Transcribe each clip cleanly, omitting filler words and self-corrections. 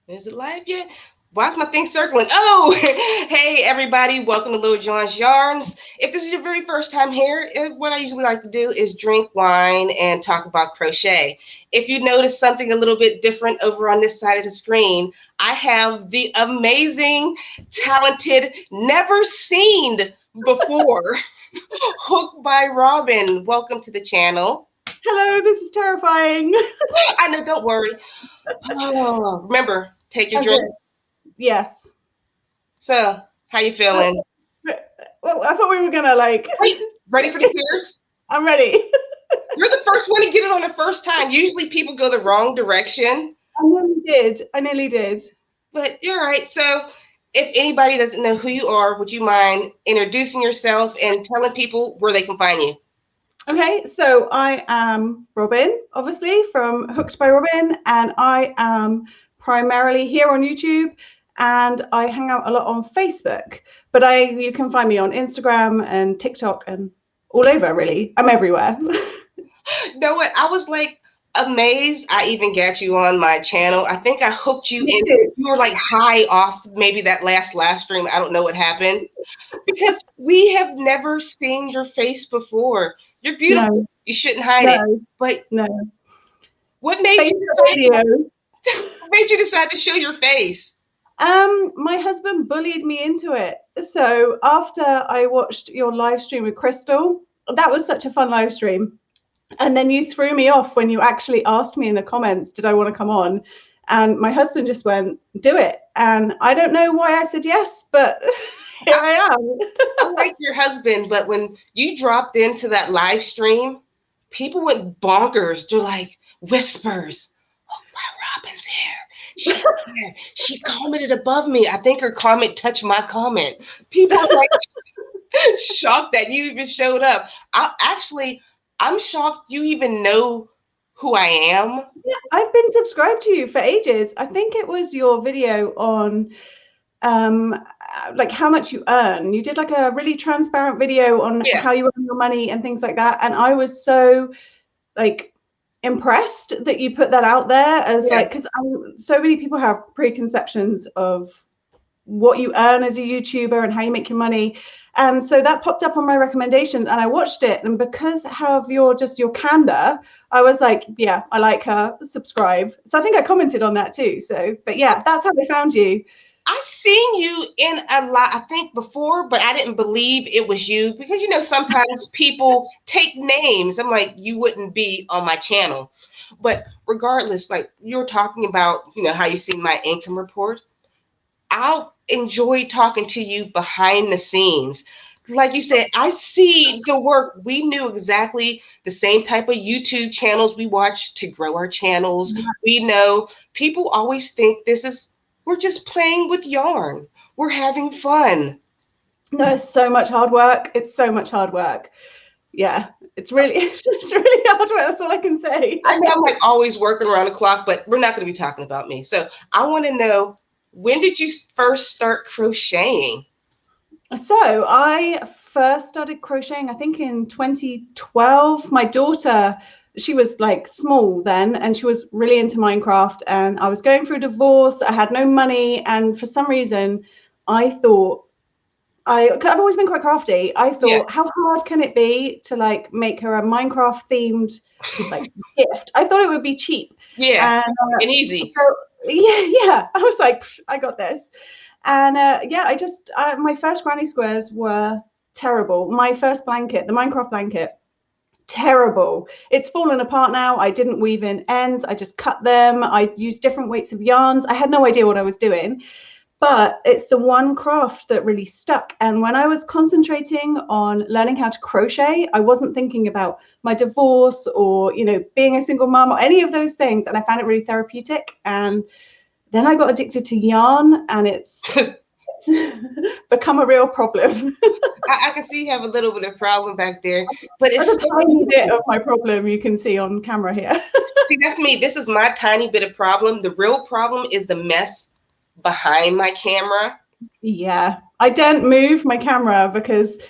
Is it live yet? Why's my thing circling? Oh, hey everybody, welcome to Little John's Yarns. If this is your very first time here, what I usually like to do is drink wine and talk about crochet. If you notice something a little bit different over on this side of the screen, I have the amazing, talented, never seen before Hooked by Robin. Welcome to the channel. Hello, this is terrifying. I know, don't worry. Oh, remember, take your Okay. drink. Yes. So, how you feeling? Well, I thought we were gonna Wait, ready for the cheers? I'm ready. You're the first one to get it on the first time. Usually people go the wrong direction. I nearly did. I nearly did. But you're right. So, if anybody doesn't know who you are, would you mind introducing yourself and telling people where they can find you? Okay, so I am Robin, obviously from Hooked by Robin, and I am primarily here on YouTube, and I hang out a lot on Facebook. But you can find me on Instagram and TikTok and all over. Really, I'm everywhere. You know what? I was like amazed I even got you on my channel. I think I hooked you in. You were like high off maybe that last live stream. I don't know what happened. Because we have never seen your face before. You're beautiful. No, You shouldn't hide no, it. But no. what made you decide? What made you decide to show your face? My husband bullied me into it. So after I watched your live stream with Crystal, that was such a fun live stream. And then you threw me off when you actually asked me in the comments, did I want to come on? And my husband just went, do it. And I don't know why I said yes, but here I am. I like your husband, but when you dropped into that live stream, people went bonkers. They're like, whispers. Oh, my Robin's here. She's here. She commented above me. I think her comment touched my comment. People are like shocked that you even showed up. I'm shocked you even know who I am. Yeah, I've been subscribed to you for ages. I think it was your video on like how much you earn. You did like a really transparent video on how you earn your money and things like that. And I was so like impressed that you put that out there as like, because so many people have preconceptions of what you earn as a YouTuber and how you make your money. And so that popped up on my recommendations and I watched it. And because of your candor, I was like, yeah, I like her, subscribe. So I think I commented on that too. So, but yeah, that's how I found you. I seen you in a lot, I think before, but I didn't believe it was you because, you know, sometimes people take names. I'm like, you wouldn't be on my channel. But regardless, like you're talking about, you know, how you see my income report. I'll enjoy talking to you behind the scenes. Like you said, I see the work. We knew exactly the same type of YouTube channels we watch to grow our channels. We know people always think we're just playing with yarn. We're having fun. No, it's so much hard work. It's so much hard work. Yeah, it's really hard work. That's all I can say. I know I'm like always working around the clock, but we're not going to be talking about me. So I want to know, when did you first start crocheting? So I first started crocheting, I think in 2012. My daughter, she was like small then, and she was really into Minecraft, and I was going through a divorce. I had no money, and for some reason I thought, I've always been quite crafty. I thought, how hard can it be to like make her a Minecraft themed like gift? I thought it would be cheap. Yeah, and easy. So, yeah. I was like, I got this. And yeah, my first granny squares were terrible. My first blanket, the Minecraft blanket, terrible. It's fallen apart now. I didn't weave in ends. I just cut them. I used different weights of yarns. I had no idea what I was doing. But it's the one craft that really stuck. And when I was concentrating on learning how to crochet, I wasn't thinking about my divorce or, you know, being a single mom or any of those things. And I found it really therapeutic. And then I got addicted to yarn, and it's become a real problem. I can see you have a little bit of problem back there, but it's a tiny bit of my problem you can see on camera here. See, that's me. This is my tiny bit of problem. The real problem is the mess behind my camera. Yeah, I don't move my camera because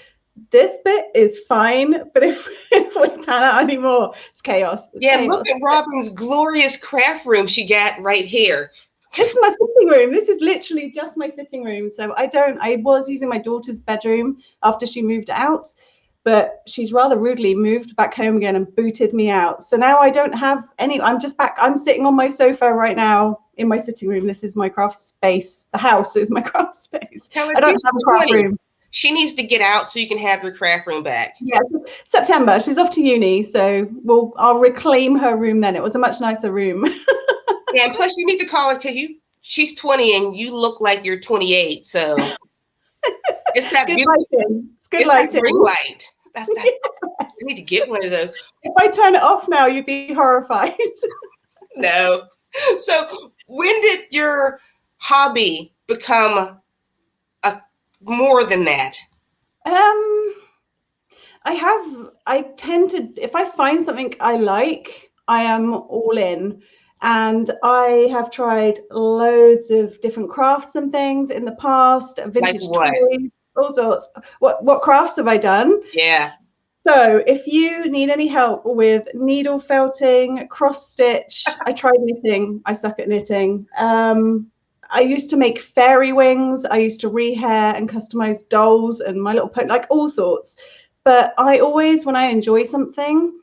this bit is fine, but if we pan out anymore, it's chaos. Look at Robin's glorious craft room she got right here. This is my sitting room. This is literally just my sitting room. So I was using my daughter's bedroom after she moved out, but she's rather rudely moved back home again and booted me out. So now I don't have any, I'm just back. I'm sitting on my sofa right now in my sitting room. This is my craft space. The house is my craft space. Tell her I don't she's have a craft 20. room. She needs to get out so you can have your craft room back. Yeah, September. She's off to uni, so I'll reclaim her room then. It was a much nicer room. Yeah, and plus you need to call her because she's 20 and you look like you're 28. So it's that good lighting. It's good lighting. That ring light. That's that. I need to get one of those. If I turn it off now, you'd be horrified. No. So when did your hobby become more than that? I tend to, if I find something I like, I am all in. And I have tried loads of different crafts and things in the past, vintage toys, all sorts. What crafts have I done? Yeah. So if you need any help with needle felting, cross stitch, I tried knitting. I suck at knitting. I used to make fairy wings. I used to rehair and customize dolls and My Little Pony, like all sorts. But I always, when I enjoy something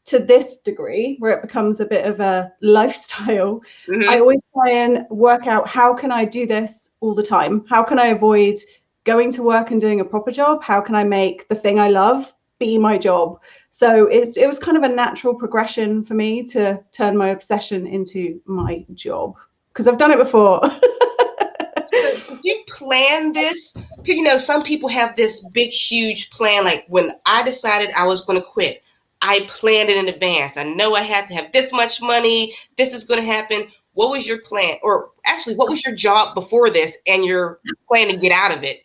to this degree, where it becomes a bit of a lifestyle, I always try and work out how can I do this all the time? How can I avoid going to work and doing a proper job? How can I make the thing I love be my job? So it was kind of a natural progression for me to turn my obsession into my job, because I've done it before. So did you plan this? Because, some people have this big, huge plan. Like when I decided I was going to quit, I planned it in advance. I know I had to have this much money. This is going to happen. What was your plan? Or actually, what was your job before this and your plan to get out of it?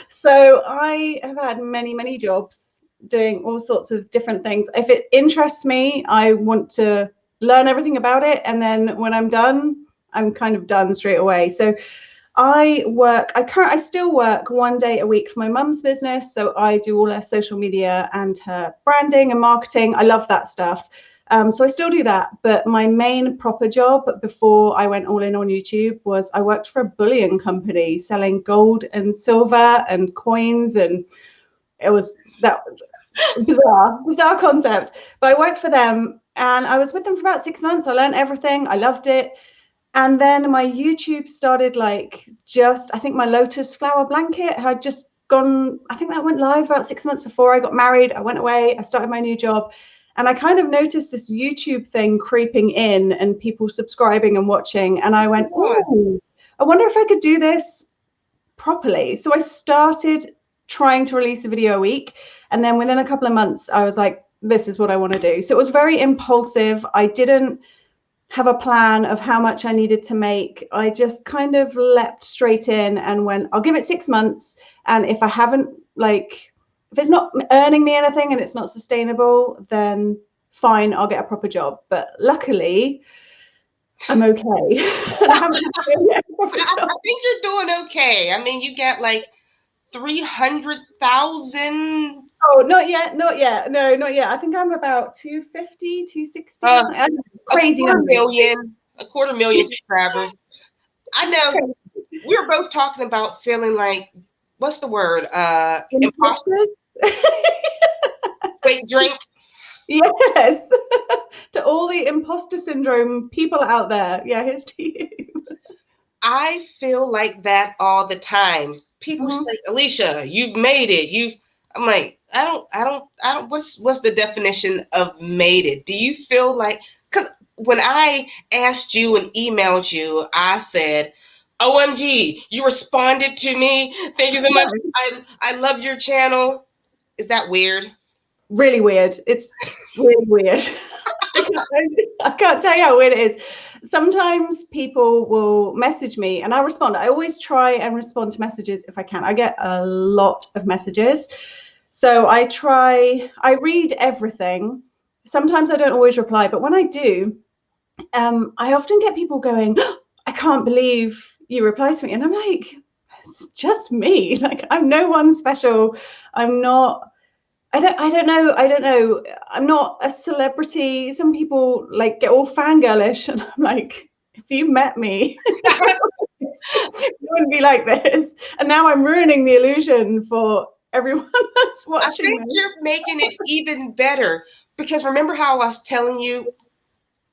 So I have had many, many jobs doing all sorts of different things. If it interests me, I want to learn everything about it. And then when I'm done, I'm kind of done straight away. So I still work 1 day a week for my mum's business. So I do all her social media and her branding and marketing. I love that stuff. So I still do that. But my main proper job before I went all in on YouTube was I worked for a bullion company selling gold and silver and coins. And it was that bizarre concept. But I worked for them and I was with them for about 6 months. I learned everything. I loved it. And then my YouTube started I think my lotus flower blanket had just gone, I think that went live about 6 months before I got married. I went away, I started my new job, and I kind of noticed this YouTube thing creeping in and people subscribing and watching. And I went, oh, I wonder if I could do this properly. So I started trying to release a video a week. And then within a couple of months, I was like, this is what I want to do. So it was very impulsive. I didn't have a plan of how much I needed to make. I just kind of leapt straight in and went, I'll give it 6 months. And if I haven't, if it's not earning me anything and it's not sustainable, then fine, I'll get a proper job. But luckily, I'm okay. I think you're doing okay. I mean, you got 300,000. Oh, not yet. No, not yet. I think I'm about 250, 260. Crazy numbers. A quarter million subscribers. I know we were both talking about feeling like, what's the word? Imposters. Wait, drink. Yes. To all the imposter syndrome people out there. Yeah, here's to you. I feel like that all the time. People say, Alicia, you've made it. I'm like, I don't, what's the definition of made it? Do you feel like, because when I asked you and emailed you, I said, OMG, you responded to me. Thank you so much. I love your channel. Is that weird? Really weird. It's really weird. I can't tell you how weird it is. Sometimes people will message me and I respond. I always try and respond to messages if I can. I get a lot of messages. So I read everything. Sometimes I don't always reply, but when I do, I often get people going, oh, I can't believe you replied to me. And I'm like, it's just me. I'm no one special. I'm not, I don't know. I'm not a celebrity. Some people get all fangirlish and I'm like, if you met me, you wouldn't be like this. And now I'm ruining the illusion for everyone that's I watching think this. you're making it even better because remember how I was telling you,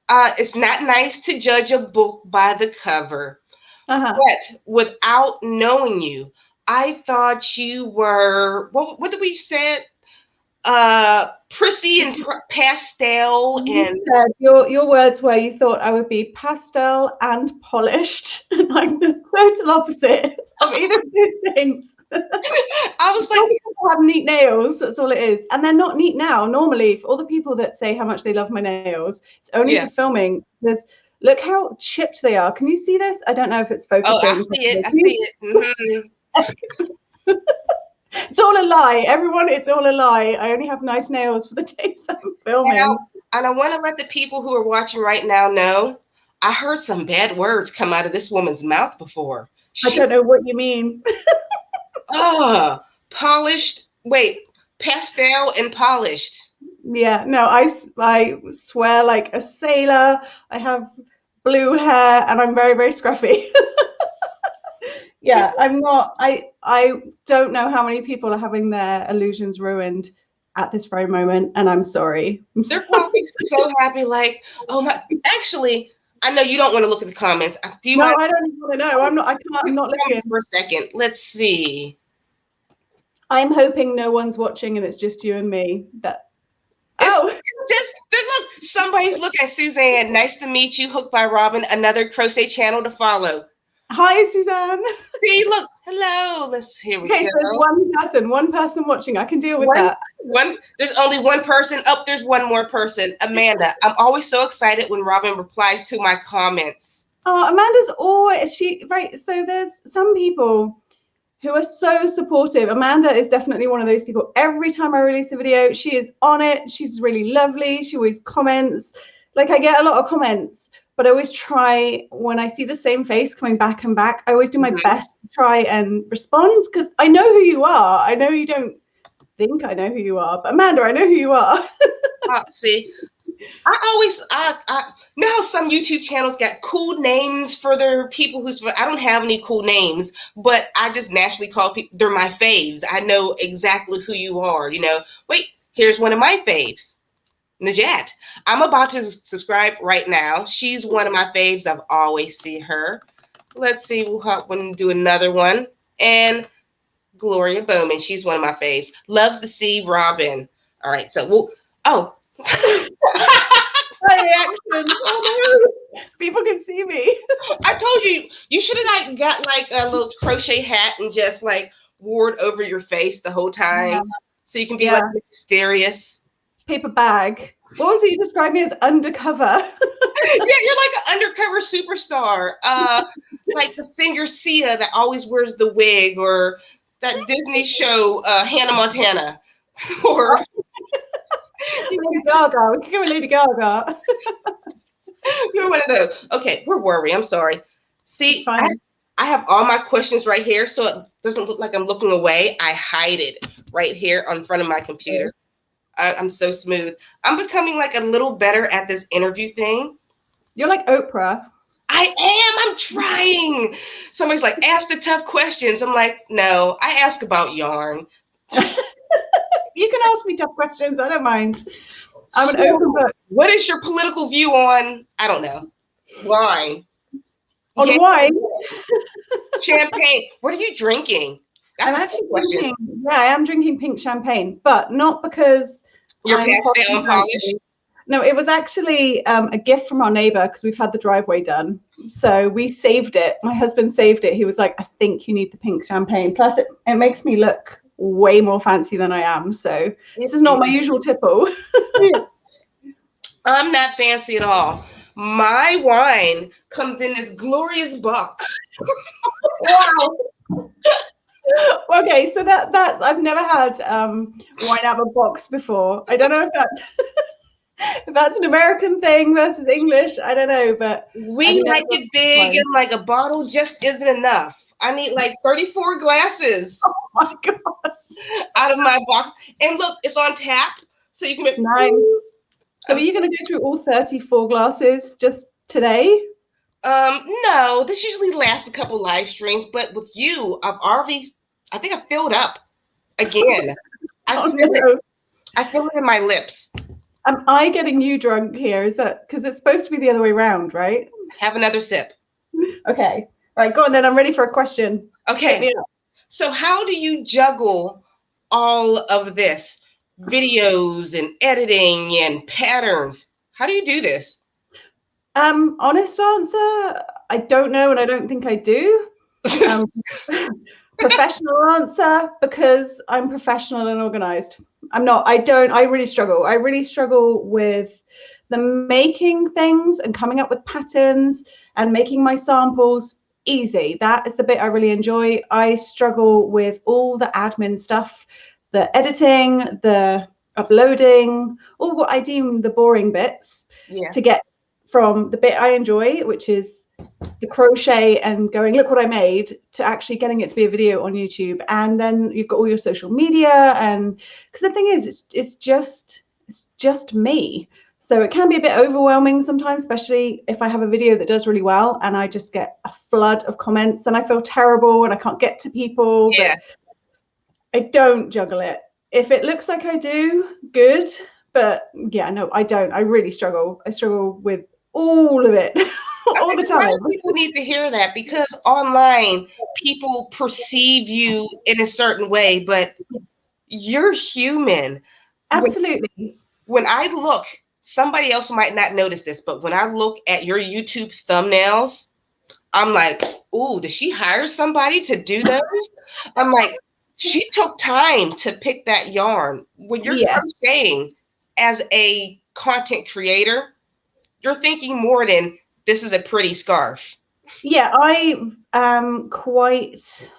it's not nice to judge a book by the cover. But without knowing you, I thought you were what did we say? Prissy and pastel, and your words were you thought I would be pastel and polished, and I'm the total opposite of either of those things. I was like, I have neat nails. That's all it is, and they're not neat now. Normally, for all the people that say how much they love my nails, it's only for filming. Look how chipped they are. Can you see this? I don't know if it's focusing. Oh, I see it. I see it. Mm-hmm. It's all a lie, everyone. It's all a lie. I only have nice nails for the days I'm filming. And I want to let the people who are watching right now know I heard some bad words come out of this woman's mouth before. I don't know what you mean. Polished. Wait, pastel and polished. Yeah, no, I swear like a sailor. I have blue hair and I'm very, very scruffy. Yeah, I'm not. I don't know how many people are having their illusions ruined at this very moment, and I'm sorry. They're probably so happy, like, oh my. Actually, I know you don't want to look at the comments. Do you mind? I don't even want to know. I'm not. I can't. I'm not looking for a second. Let's see. I'm hoping no one's watching, and it's just you and me. It's just look. Somebody's looking at Suzanne. Nice to meet you. Hooked by Robin. Another crochet channel to follow. Hi, Suzanne. See, look, hello. Here we go. There's one person watching. I can deal with that. There's only one person. There's one more person. Amanda. I'm always so excited when Robin replies to my comments. Oh, Amanda's always right. So there's some people who are so supportive. Amanda is definitely one of those people. Every time I release a video, she is on it. She's really lovely. She always comments. Like I get a lot of comments. But I always try, when I see the same face coming back and back, I always do my best to try and respond because I know who you are. I know you don't think I know who you are, but Amanda, I know who you are. See, I know how some YouTube channels got cool names for their people I don't have any cool names, but I just naturally call people, they're my faves. I know exactly who you are, Wait, here's one of my faves. Najat. I'm about to subscribe right now. She's one of my faves. I've always see her. Let's see. We'll help when do another one. And Gloria Bowman. She's one of my faves. Loves to see Robin. All right. So My reaction. Oh, no. People can see me. I told you should have got like a little crochet hat and just like wore it over your face the whole time, so you can be like mysterious. Paper bag. What was it you described me as? Undercover. Yeah, you're like an undercover superstar. Like the singer Sia that always wears the wig, or that Disney show Hannah Montana. Or Lady Gaga. We can go with Lady Gaga. You're one of those. Okay, we're worried. I'm sorry. See, I have all my questions right here, so it doesn't look like I'm looking away. I hide it right here on front of my computer. I'm so smooth. I'm becoming like a little better at this interview thing. You're like Oprah. I am. I'm trying. Somebody's like, ask the tough questions. I'm like, no, I ask about yarn. You can ask me tough questions. I don't mind. I'm an open book. What is your political view on, I don't know, wine? On wine? Champagne. What are you drinking? I'm actually drinking. Yeah, I am drinking pink champagne, but not because you're pastel and polished. No, it was actually a gift from our neighbor because we've had the driveway done. So we saved it. My husband saved it. He was like, I think you need the pink champagne. Plus, it makes me look way more fancy than I am. So this is not my usual tipple. I'm not fancy at all. My wine comes in this glorious box. Wow. Okay, so that's I've never had wine out of a box before. I don't know if that's an American thing versus English. I don't know, but we like it big, and like a bottle just isn't enough. I need like 34 glasses. Oh my gosh. Out of my box. And look, it's on tap, so you can make nice. So are you going to go through all 34 glasses just today? No, this usually lasts a couple live streams, but with you, I think I filled up again. I Oh feel it. no. I feel it in my lips. Am I getting you drunk here? Is that because it's supposed to be the other way around, right? Have another sip. Okay. All right, go on then. I'm ready for a question. Hit Okay. me up. So how do you juggle all of this? Videos and editing and patterns. How do you do this? Honest answer, I don't know, and I don't think I do. Um, professional answer, because I'm professional and organized. I'm not. I don't. I really struggle. I really struggle with the making things and coming up with patterns and making my samples easy. That is the bit I really enjoy. I struggle with all the admin stuff, the editing, the uploading, all what I deem the boring bits to get from the bit I enjoy, which is the crochet and going, look what I made, to actually getting it to be a video on YouTube. And then you've got all your social media. And because the thing is, it's just me. So it can be a bit overwhelming sometimes, especially if I have a video that does really well and I just get a flood of comments and I feel terrible and I can't get to people. Yeah. But I don't juggle it. If it looks like I do, good. But yeah, no, I don't. I really struggle. I struggle with all of it all the A lot time. of people need to hear that because online people perceive you in a certain way, but you're human. Absolutely. When I look, somebody else might not notice this, but when I look at your YouTube thumbnails, I'm like, ooh, did she hire somebody to do those? I'm like, she took time to pick that yarn. When you're Yeah. crocheting as a content creator, you're thinking more than this is a pretty scarf. Yeah, I am quite,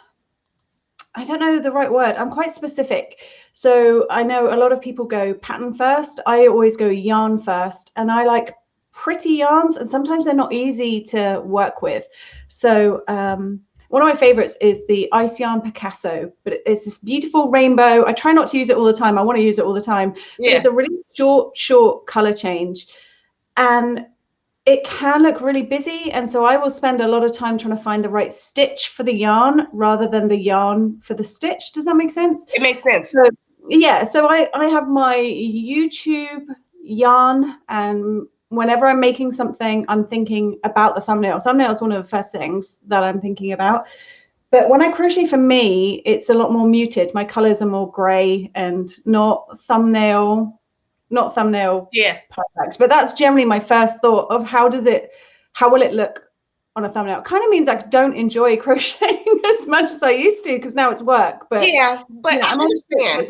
I don't know the right word. I'm quite specific. So I know a lot of people go pattern first. I always go yarn first. And I like pretty yarns, and sometimes they're not easy to work with. So one of my favorites is the Ice Yarn Picasso, but it's this beautiful rainbow. I try not to use it all the time. I want to use it all the time, but it's a really short color change. And it can look really busy, and so I will spend a lot of time trying to find the right stitch for the yarn rather than the yarn for the stitch. Does that make sense? It makes sense. So yeah, so I have my YouTube yarn, and whenever I'm making something, I'm thinking about the thumbnail. Thumbnail is one of the first things that I'm thinking about. But when I crochet, for me, it's a lot more muted. My colors are more gray and not thumbnail perfect. But that's generally my first thought of how will it look on a thumbnail. It kind of means I don't enjoy crocheting as much as I used to because now it's work. But yeah, but you know, I understand.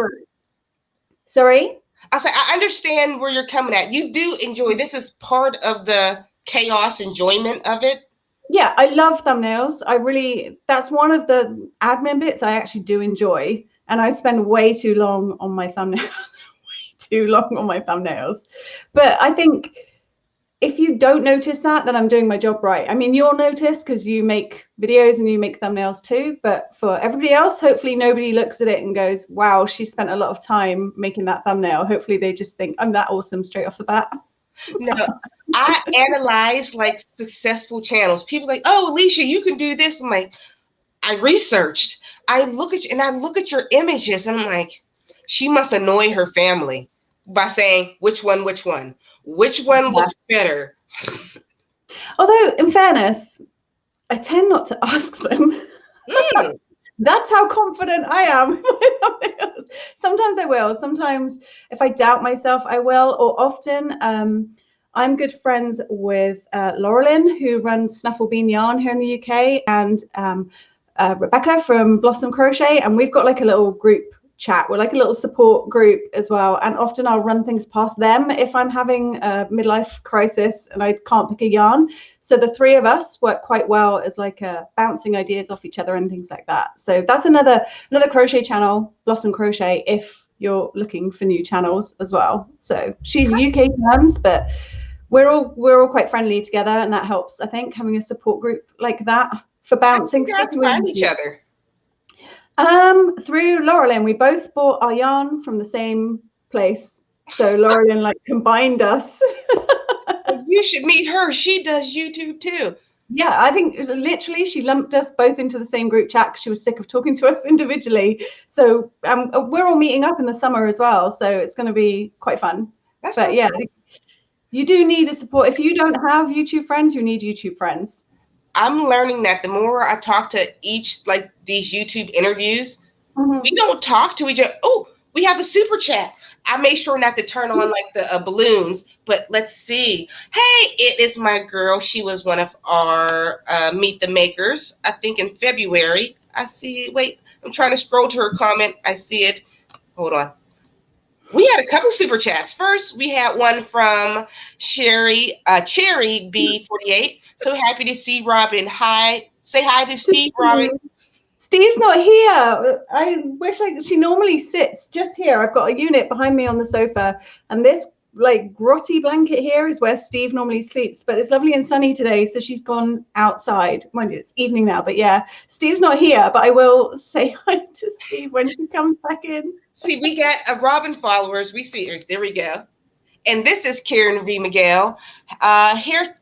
Sorry? I understand where you're coming at. You do enjoy, this is part of the chaos enjoyment of it. Yeah, I love thumbnails. That's one of the admin bits I actually do enjoy. And I spend way too long on my thumbnails. But I think if you don't notice that, then I'm doing my job right. I mean, you'll notice because you make videos and you make thumbnails too. But for everybody else, hopefully nobody looks at it and goes, wow, she spent a lot of time making that thumbnail. Hopefully they just think I'm that awesome straight off the bat. No, I analyze like successful channels. People like, oh, Alicia, you can do this. I'm like, I researched. I look at you and I look at your images and I'm like, she must annoy her family by saying which one looks better. Although, in fairness, I tend not to ask them. That's how confident I am. Sometimes I will. Sometimes if I doubt myself, I will. Or often I'm good friends with Laurelyn, who runs Snuffle Bean Yarn here in the UK, and Rebecca from Blossom Crochet. And we've got like a little group chat. We're like a little support group as well. And often I'll run things past them if I'm having a midlife crisis and I can't pick a yarn. So the three of us work quite well as like bouncing ideas off each other and things like that. So that's another crochet channel, Blossom Crochet, if you're looking for new channels as well. So she's UK terms, but we're all quite friendly together, and that helps, I think, having a support group like that for bouncing. You guys find each other. Through Laurelyn, we both bought our yarn from the same place. So Laurelyn like combined us. You should meet her. She does YouTube too. Yeah, I think literally she lumped us both into the same group chat because she was sick of talking to us individually. So we're all meeting up in the summer as well. So it's going to be quite fun. That's But so yeah, cool. you do need a support. If you don't have YouTube friends, you need YouTube friends. I'm learning that the more I talk to each, like these YouTube interviews, we don't talk to each other. Oh, we have a super chat. I made sure not to turn on like the balloons, but let's see. Hey, it is my girl. She was one of our Meet the Makers, I think in February. I see. Wait, I'm trying to scroll to her comment. I see it. Hold on. We had a couple super chats. First, we had one from Cherry B48. So happy to see Robin. Hi. Say hi to Steve, Robin. Steve's not here. I wish she normally sits just here. I've got a unit behind me on the sofa, and this like grotty blanket here is where Steve normally sleeps, but it's lovely and sunny today, so she's gone outside. Mind you, it's evening now, but yeah, Steve's not here, but I will say hi to Steve when she comes back in. See, we got a Robin followers. We see her. There we go. And this is Karen V. Miguel. Here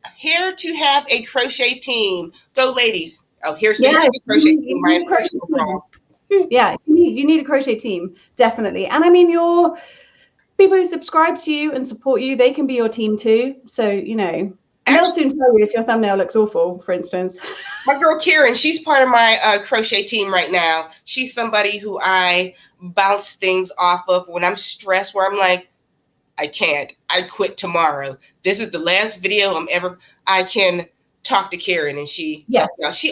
to have a crochet team. Go, ladies. Oh, here's the crochet team. My impression was wrong. Yeah, you need a crochet team, definitely. And I mean, your people who subscribe to you and support you, they can be your team too. So, you know, and they'll soon tell you if your thumbnail looks awful, for instance. My girl Karen, she's part of my crochet team right now. She's somebody who I bounce things off of when I'm stressed, where I'm like, I can't. I quit tomorrow. This is the last video I can talk to Karen, and she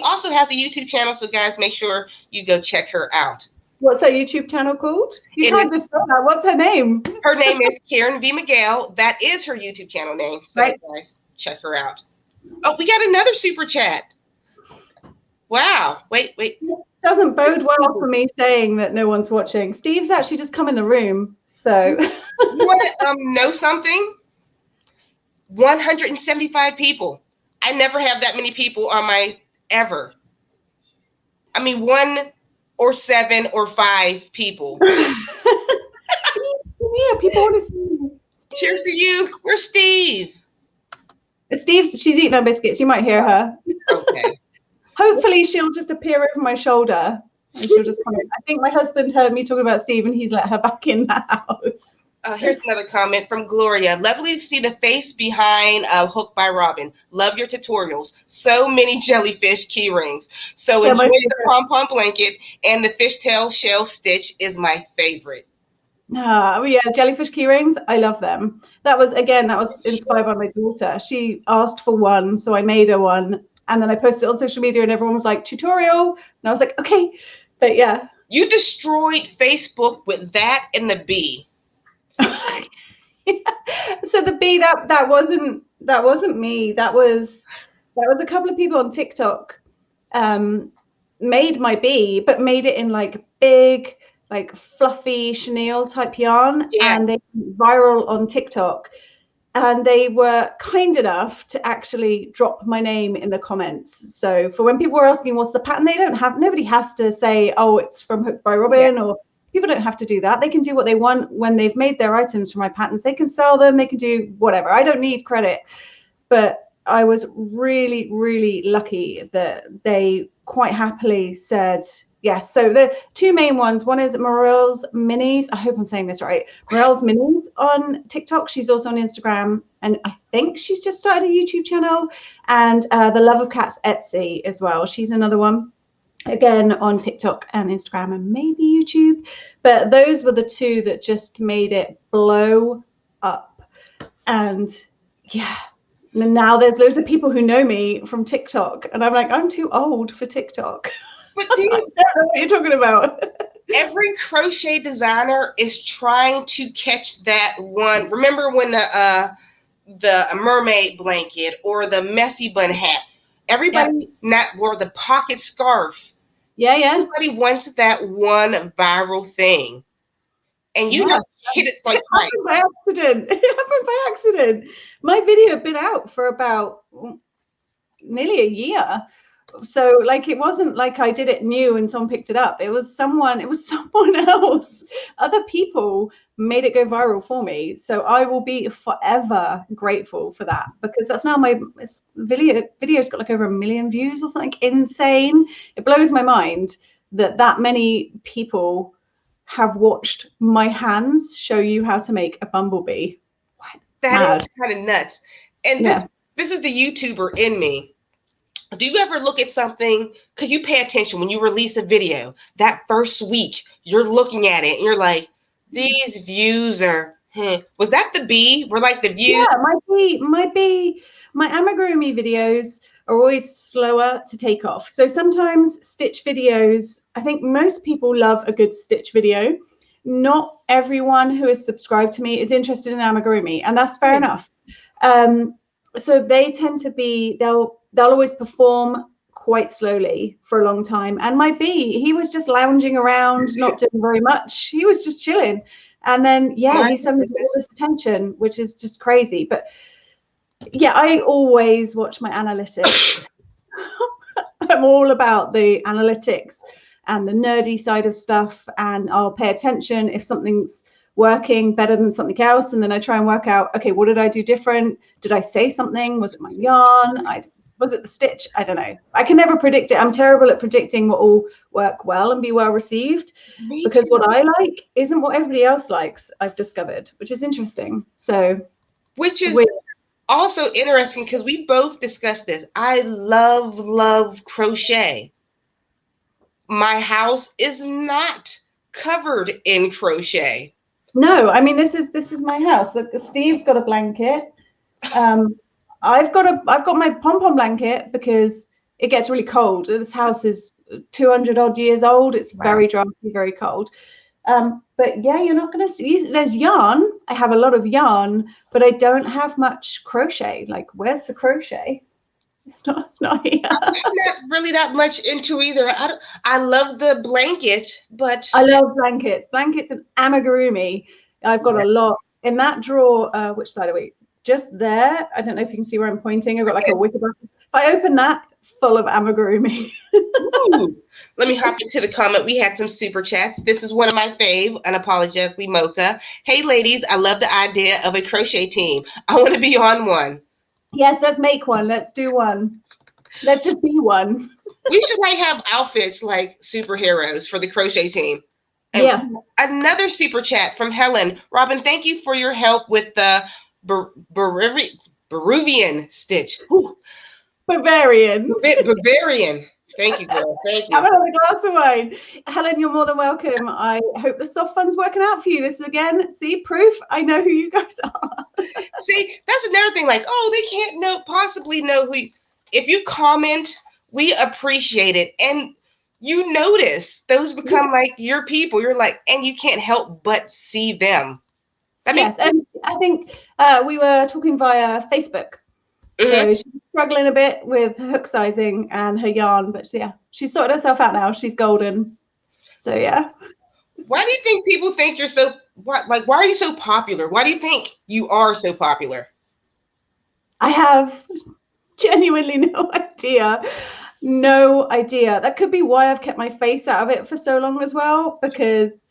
also has a YouTube channel, so guys, make sure you go check her out. What's her YouTube channel called? You can't just say that. What's her name? Her name is Karen V. Miguel. That is her YouTube channel name. So guys, check her out. Oh, we got another super chat. Wow. Wait. It doesn't bode well for me saying that no one's watching. Steve's actually just come in the room. So you want to know something? 175 people. I never have that many people on my ever. I mean, 1 or 7 or 5 people. Steve, yeah, people want to see you. Cheers to you. Where's Steve? She's eating her biscuits. You might hear her. Okay. Hopefully she'll just appear over my shoulder and she'll just come in. I think my husband heard me talking about Steve and he's let her back in the house. Here's another comment from Gloria. Lovely to see the face behind Hooked by Robin. Love your tutorials. So many jellyfish key rings. So enjoy the pom-pom blanket, and the fishtail shell stitch is my favorite. Yeah, jellyfish key rings. I love them. That was inspired by my daughter. She asked for one, so I made her one. And then I posted it on social media and everyone was like, tutorial. And I was like, okay. But yeah. You destroyed Facebook with that and the bee. So the bee, that wasn't me. That was a couple of people on TikTok made my bee, but made it in like big, like fluffy chenille type yarn. Yeah. And they went viral on TikTok. And they were kind enough to actually drop my name in the comments. So for when people were asking what's the pattern, nobody has to say, oh, it's from Hooked by Robin, or people don't have to do that. They can do what they want when they've made their items from my patterns. They can sell them, they can do whatever. I don't need credit. But I was really, really lucky that they quite happily said yes. So the two main ones, one is Morel's Minis. I hope I'm saying this right. Morel's Minis on TikTok. She's also on Instagram. And I think she's just started a YouTube channel. And The Love of Cats Etsy as well. She's another one. Again, on TikTok and Instagram and maybe YouTube. But those were the two that just made it blow up. And yeah. And now there's loads of people who know me from TikTok. And I'm like, I'm too old for TikTok. But do you I don't know what you're talking about? Every crochet designer is trying to catch that one. Remember when the mermaid blanket or the messy bun hat? Everybody not wore the pocket scarf. Yeah. Everybody wants that one viral thing. And you just hit it like twice. It happened by accident. My video had been out for about nearly a year. So like, it wasn't like I did it new and someone picked it up. It was someone else. Other people made it go viral for me. So I will be forever grateful for that, because that's now my video's got like over 1 million views or something insane. It blows my mind that many people have watched my hands show you how to make a bumblebee. What? That Mad. is kind of nuts. And this is the YouTuber in me. Do you ever look at something, because you pay attention when you release a video, that first week, you're looking at it and you're like, these views are, was that the bee? Were like the views? Yeah, my amigurumi videos are always slower to take off. So sometimes stitch videos, I think most people love a good stitch video. Not everyone who is subscribed to me is interested in amigurumi, and that's fair enough. So they tend to be, they'll always perform quite slowly for a long time. And my bee, he was just lounging around, not doing very much. He was just chilling. And then, yeah, he suddenly got all this attention, which is just crazy. But yeah, I always watch my analytics. I'm all about the analytics and the nerdy side of stuff. And I'll pay attention if something's working better than something else. And then I try and work out, okay, what did I do different? Did I say something? Was it my yarn? Was it the stitch? I don't know. I can never predict it. I'm terrible at predicting what will work well and be well received, because what I like isn't what everybody else likes, I've discovered, which is interesting. So, which is also interesting, because we both discussed this. I love crochet. My house is not covered in crochet. No, I mean, this is my house. Look, Steve's got a blanket. I've got my pom-pom blanket because it gets really cold. This house is 200 odd years old. It's very drafty, very cold. But yeah, you're not going to see, there's yarn. I have a lot of yarn, but I don't have much crochet. Like, where's the crochet? It's not here. I'm not really that much into either. I love the blanket, but I love blankets and amigurumi. I've got a lot in that drawer. Which side are we? Just there. I don't know if you can see where I'm pointing. I've got like a wicker basket. If I open that, full of amigurumi. Let me hop into the comment. We had some super chats. This is one of my fave, Unapologetically Mocha. Hey ladies, I love the idea of a crochet team. I want to be on one. Yes, let's make one. Let's do one. Let's just be one. We should like have outfits like superheroes for the crochet team. And yeah. Another super chat from Helen. Robin, thank you for your help with the Bavarian stitch. Whew. Bavarian. Thank you, girl. Thank you. Have another glass of wine. Helen, you're more than welcome. I hope the soft fun's working out for you. This is, again, see, proof I know who you guys are. See, that's another thing. Like, oh, they can't possibly know who you, if you comment, we appreciate it. And you notice those become like your people. You're like, and you can't help but see them. That makes sense. And I think we were talking via Facebook. So she's struggling a bit with her hook sizing and her yarn, but yeah, she's sorted herself out now. She's golden. So yeah. Why do you think people think you're so, why are you so popular? Why do you think you are so popular? I have genuinely no idea. No idea. That could be why I've kept my face out of it for so long as well, because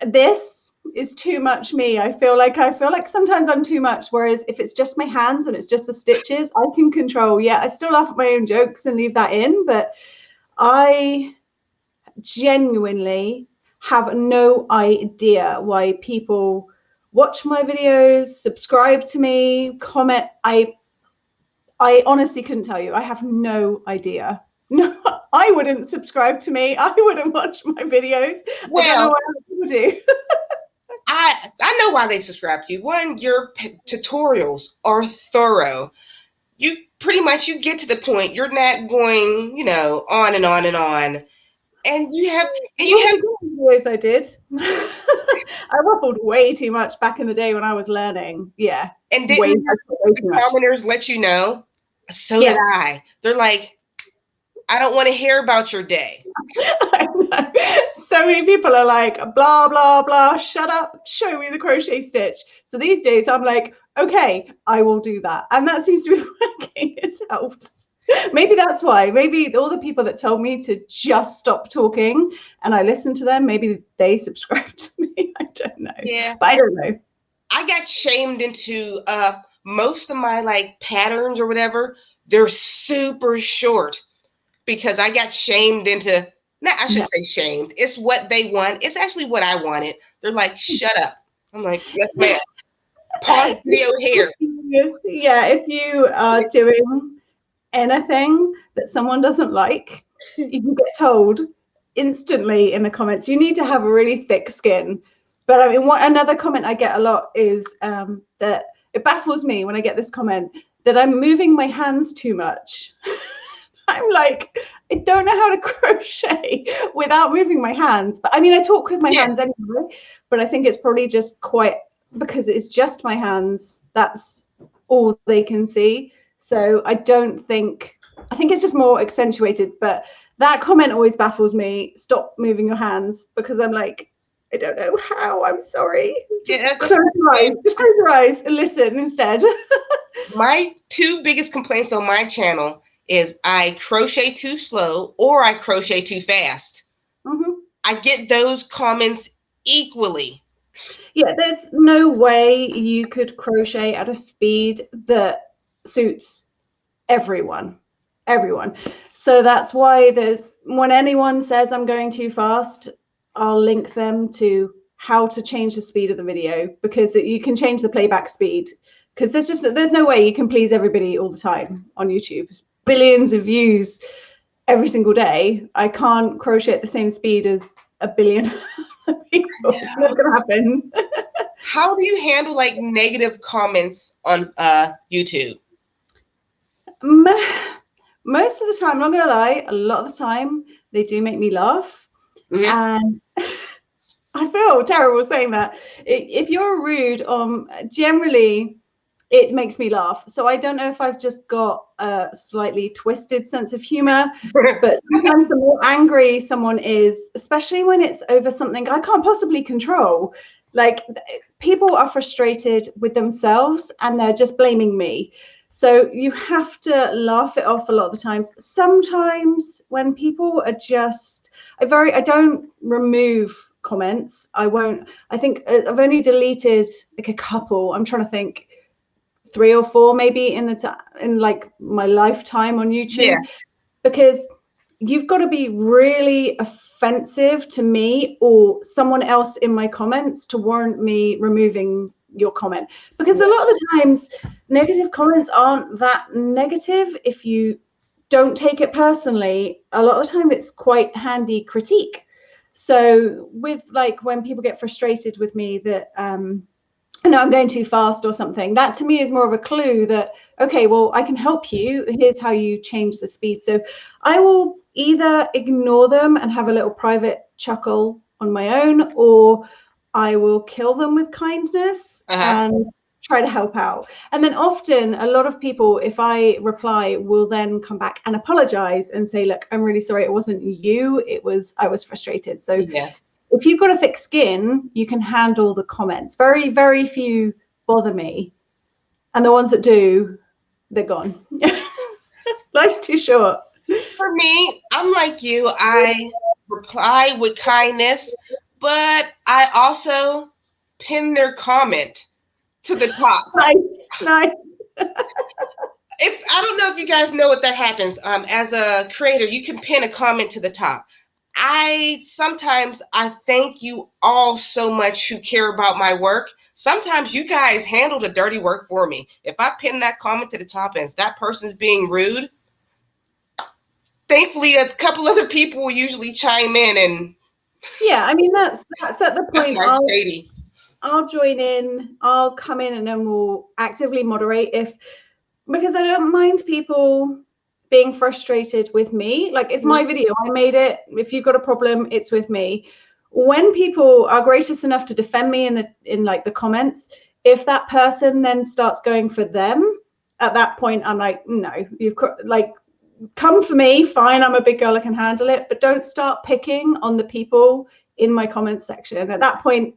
this is too much me. I feel like sometimes I'm too much, whereas if it's just my hands and it's just the stitches, I can control. Yeah, I still laugh at my own jokes and leave that in, but I genuinely have no idea why people watch my videos, subscribe to me, comment. I honestly couldn't tell you. I have no idea. No, I wouldn't subscribe to me. I wouldn't watch my videos. Well, I don't know what people do. I know why they subscribe to you. One, your tutorials are thorough. You pretty much, you get to the point. You're not going, on and on and on. And you have videos I did. I waffled way too much back in the day when I was learning. Yeah. And didn't the commenters let you know? So did I. They're like, I don't want to hear about your day. I know. So many people are like, blah, blah, blah, shut up, show me the crochet stitch. So these days I'm like, okay, I will do that. And that seems to be working. It's helped. Maybe that's why. Maybe all the people that told me to just stop talking and I listened to them, maybe they subscribed to me. I don't know. Yeah. But I don't know. I got shamed into most of my like patterns or whatever. They're super short because I got shamed into. No, I shouldn't say shamed. It's what they want. It's actually what I wanted. They're like, shut up. I'm like, yes, ma'am. Pause video here. Yeah, if you are doing anything that someone doesn't like, you can get told instantly in the comments. You need to have a really thick skin. But I mean, another comment I get a lot is that it baffles me when I get this comment that I'm moving my hands too much. I'm like, I don't know how to crochet without moving my hands. But I mean, I talk with my hands anyway, but I think it's probably just quite, because it's just my hands, that's all they can see. So I think it's just more accentuated. But that comment always baffles me. Stop moving your hands, because I'm like, I don't know how. I'm sorry. Just close your eyes. Just close your eyes and listen instead. My two biggest complaints on my channel is I crochet too slow or I crochet too fast. Mm-hmm. I get those comments equally. Yeah, there's no way you could crochet at a speed that suits everyone. So that's why when anyone says I'm going too fast, I'll link them to how to change the speed of the video, because you can change the playback speed, because there's no way you can please everybody all the time on YouTube. There's billions of views every single day. I can't crochet at the same speed as a billion people. It's not gonna happen. How do you handle like negative comments on YouTube? Most of the time, I'm not gonna lie, a lot of the time they do make me laugh. Mm-hmm. And I feel terrible saying that. If you're rude, generally it makes me laugh. So I don't know if I've just got a slightly twisted sense of humor, but sometimes the more angry someone is, especially when it's over something I can't possibly control, like people are frustrated with themselves and they're just blaming me. So you have to laugh it off a lot of the times. Sometimes when people are just, I don't remove comments. I think I've only deleted like a couple. I'm trying to think, 3 or 4 maybe in like my lifetime on YouTube, because you've got to be really offensive to me or someone else in my comments to warrant me removing your comment, because a lot of the times negative comments aren't that negative if you don't take it personally. A lot of the time it's quite handy critique. So with like when people get frustrated with me that no, I'm going too fast or something, that to me is more of a clue that, okay, well, I can help you. Here's how you change the speed. So I will either ignore them and have a little private chuckle on my own, or I will kill them with kindness and try to help out. And then often a lot of people, if I reply, will then come back and apologize and say, look, I'm really sorry. It wasn't you. I was frustrated. So if you've got a thick skin, you can handle the comments. Very, very few bother me. And the ones that do, they're gone. Life's too short. For me, I'm like you. I reply with kindness, but I also pin their comment to the top. Nice. I don't know if you guys know what that happens. As a creator, you can pin a comment to the top. Sometimes I thank you all so much who care about my work. Sometimes you guys handle the dirty work for me. If I pin that comment to the top and if that person's being rude, thankfully a couple other people will usually chime in and I mean that's at the point. I'll join in, I'll come in, and then we'll actively moderate because I don't mind people being frustrated with me. Like, it's my video, I made it. If you've got a problem, it's with me. When people are gracious enough to defend me in like the comments, if that person then starts going for them, at that point I'm like, no, you've like, come for me, fine, I'm a big girl, I can handle it, but don't start picking on the people in my comments section. At that point,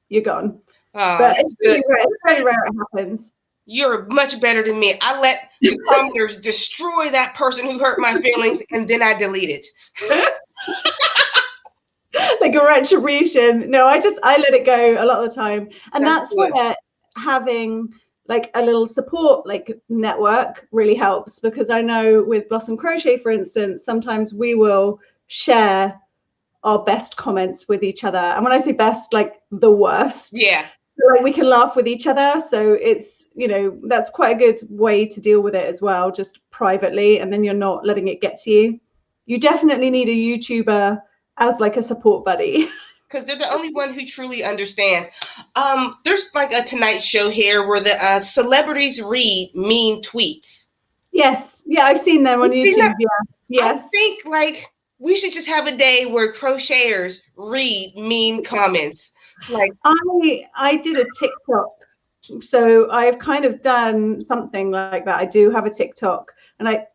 you're gone. But it's really rare it happens. You're much better than me. I let the commenters destroy that person who hurt my feelings, and then I delete it. Like a retribution. No, I let it go a lot of the time. And that's where having like a little support like network really helps, because I know with Blossom Crochet, for instance, sometimes we will share our best comments with each other. And when I say best, like the worst. Yeah. So, like, we can laugh with each other. So it's, you know, that's quite a good way to deal with it as well, just privately, and then you're not letting it get to you. You definitely need a YouTuber as like a support buddy. Because they're the only one who truly understands. There's like a Tonight Show here where the celebrities read mean tweets. Yes. Yeah, I've seen them on YouTube. Yeah. Yes. I think like we should just have a day where crocheters read mean comments. Like I did a TikTok. So I've kind of done something like that. I do have a TikTok, and I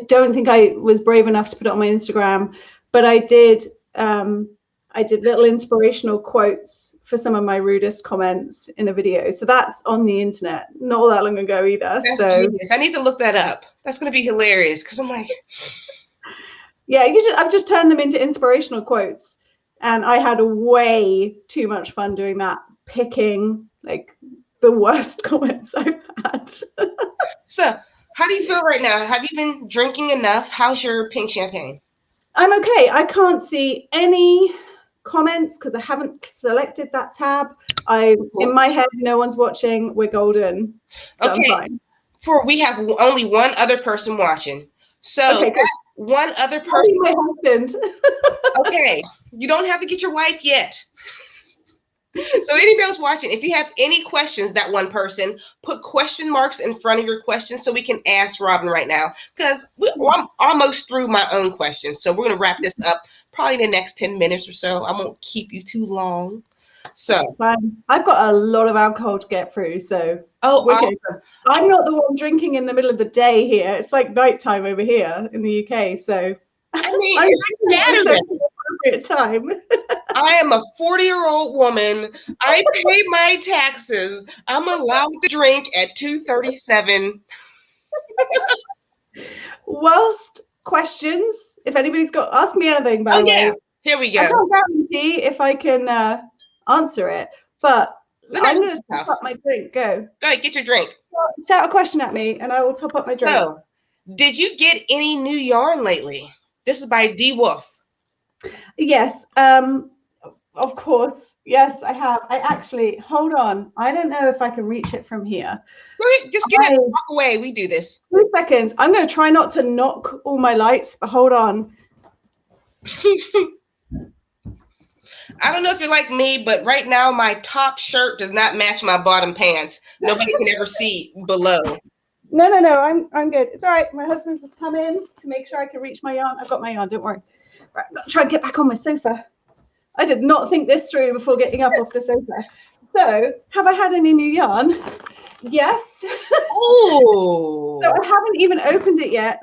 don't think I was brave enough to put it on my Instagram, but I did little inspirational quotes for some of my rudest comments in a video. So that's on the internet, not all that long ago either. That's genius. I need to look that up. That's going to be hilarious, because I'm like, yeah, I've just turned them into inspirational quotes, and I had way too much fun doing that, picking like the worst comments I've had. So how do you feel right now? Have you been drinking enough? How's your pink champagne? I'm okay. I can't see any comments because I haven't selected that tab. In my head, no one's watching. We're golden. So okay. I'm fine. We have only one other person watching. So okay, one other person. My husband. Okay. You don't have to get your wife yet. So anybody else watching, if you have any questions, that one person, put question marks in front of your questions so we can ask Robin right now, because I'm almost through my own questions. So we're going to wrap this up probably in the next 10 minutes or so. I won't keep you too long. So I've got a lot of alcohol to get through. So awesome. I'm not the one drinking in the middle of the day here. It's like nighttime over here in the UK. So I mean, it's appropriate time. I am a 40-year-old woman. I pay my taxes. I'm allowed to drink at 2:37. Whilst questions, if anybody's got, ask me anything, by the way. Here we go. I can't guarantee if I can answer it, but I'm going to top up my drink. Go ahead, get your drink. Shout a question at me and I will top up my drink. So, did you get any new yarn lately? This is by D Wolf. Yes, of course. Yes, I have. I actually, hold on. I don't know if I can reach it from here. Just get it, walk away. We do this. 2 seconds. I'm going to try not to knock all my lights, but hold on. I don't know if you're like me, but right now my top shirt does not match my bottom pants. Nobody can ever see below. No. I'm good. It's all right. My husband's just come in to make sure I can reach my yarn. I've got my yarn. Don't worry. Right, I'm going to try and get back on my sofa. I did not think this through before getting up off the sofa. So, have I had any new yarn? Yes. Oh. So I haven't even opened it yet.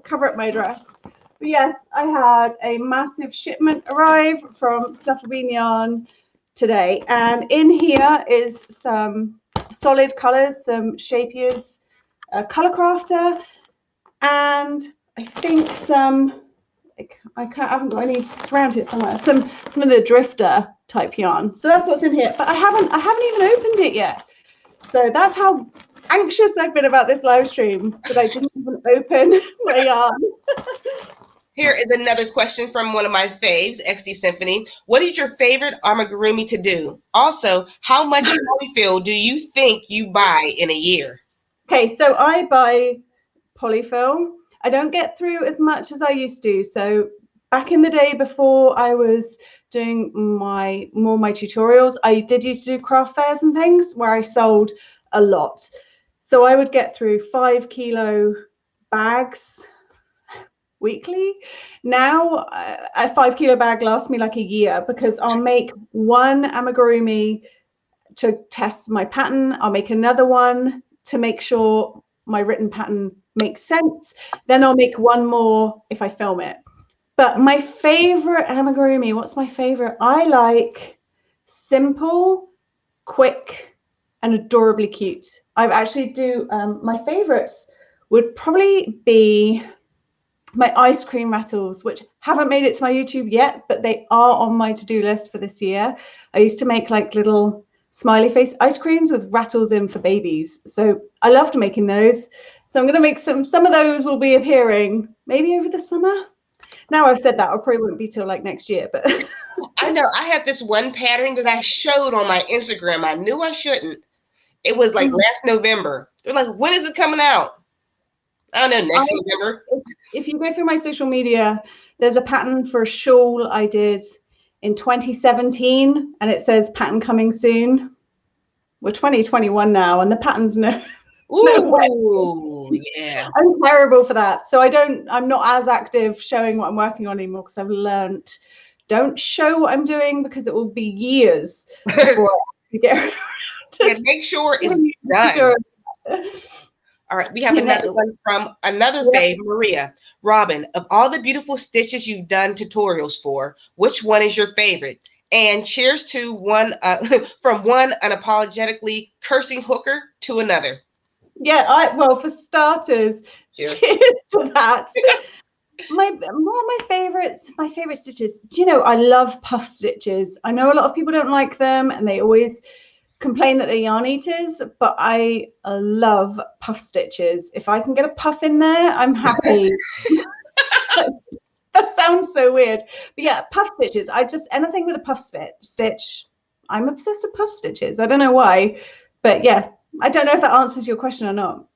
Cover up my dress. But yes, I had a massive shipment arrive from Stuff Bean Yarn today, and in here is some solid colors, some Shapier's color crafter, and I think some. I haven't got any. It's around here somewhere. Some of the drifter type yarn. So that's what's in here. But I haven't even opened it yet. So that's how anxious I've been about this live stream that I didn't even open my yarn. Here is another question from one of my faves, XD Symphony. What is your favorite amigurumi to do? Also, how much polyfill do you think you buy in a year? Okay, so I buy polyfill. I don't get through as much as I used to. So back in the day before I was doing my tutorials, I did used to do craft fairs and things where I sold a lot. So I would get through 5 kilo bags weekly. Now a 5 kilo bag lasts me like a year, because I'll make one amigurumi to test my pattern. I'll make another one to make sure my written pattern makes sense. Then I'll make one more if I film it. But my favorite amigurumi, what's my favorite? I like simple, quick and adorably cute. I actually do, my favorites would probably be my ice cream rattles, which haven't made it to my YouTube yet, but they are on my to-do list for this year. I used to make like little smiley face ice creams with rattles in for babies. So I loved making those. So I'm going to make some of those will be appearing maybe over the summer. Now I've said that, I probably wouldn't be till like next year, but I know I had this one pattern that I showed on my Instagram. I knew I shouldn't. It was like last November. They're like, when is it coming out? I don't know, next November. If you go through my social media, there's a pattern for a shawl I did in 2017, and it says pattern coming soon. We're 2021 now, and the pattern's no. Ooh, yeah. I'm terrible for that. So I'm not as active showing what I'm working on anymore because I've learned don't show what I'm doing because it will be years before I get around to make sure it's done. All right, we have another one from another fave, Maria. Robin, of all the beautiful stitches you've done tutorials for, which one is your favorite? And cheers to one from one unapologetically cursing hooker to another. Yeah, well, for starters, cheers to that. My favorite stitches. Do you know, I love puff stitches. I know a lot of people don't like them and they always complain that they're yarn eaters, but I love puff stitches. If I can get a puff in there, I'm happy. That sounds so weird, but yeah, puff stitches. Anything with a puff stitch. I'm obsessed with puff stitches. I don't know why, but yeah, I don't know if that answers your question or not.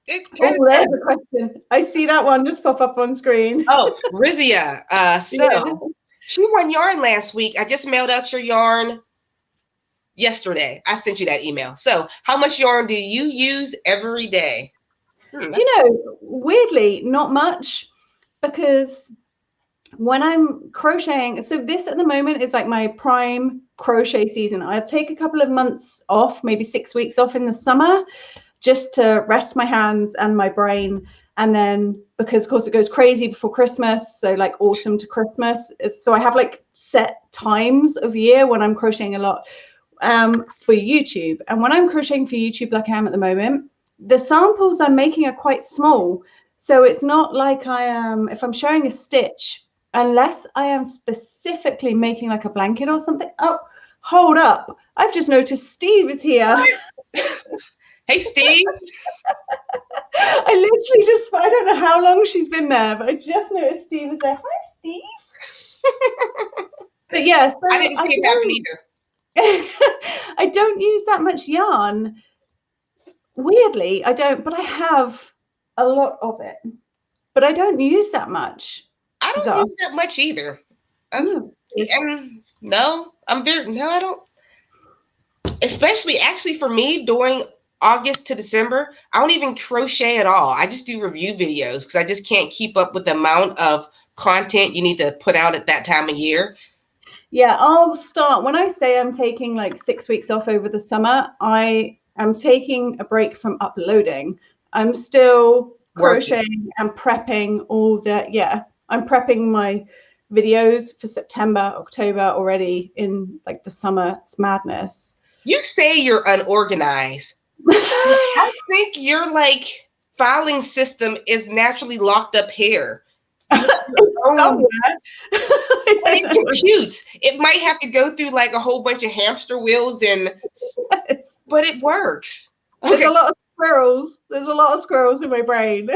There's a question. I see that one just pop up on screen. Oh, Rizia. She won yarn last week. I just mailed out your yarn yesterday. I sent you that email. So how much yarn do you use every day? Do you know, weirdly, not much, because when I'm crocheting, so this at the moment is like my prime crochet season. I'll take a couple of months off, maybe 6 weeks off in the summer, just to rest my hands and my brain. And then, because of course it goes crazy before Christmas, so like autumn to Christmas. So I have like set times of year when I'm crocheting a lot for YouTube. And when I'm crocheting for YouTube like I am at the moment, the samples I'm making are quite small. So it's not like I am, if I'm showing a stitch, unless I am specifically making like a blanket or something. Oh, hold up. I've just noticed Steve is here. Hey, Steve. I literally I don't know how long she's been there, but I just noticed Steve was there. Hi, Steve. But yes, yeah, so I didn't see it happen either. I don't use that much yarn. Weirdly, I don't, but I have a lot of it. But I don't use that much. I don't use that much either. I don't. Especially, actually, for me, during August to December, I don't even crochet at all. I just do review videos because I just can't keep up with the amount of content you need to put out at that time of year. Yeah, I'll start. When I say I'm taking like 6 weeks off over the summer, I am taking a break from uploading. I'm still crocheting and prepping all that. Yeah, I'm prepping my videos for September, October already in like the summer. It's madness. You say you're unorganized. I think your like filing system is naturally locked up here. It computes. It might have to go through like a whole bunch of hamster wheels, but it works. Okay. There's a lot of squirrels. There's a lot of squirrels in my brain.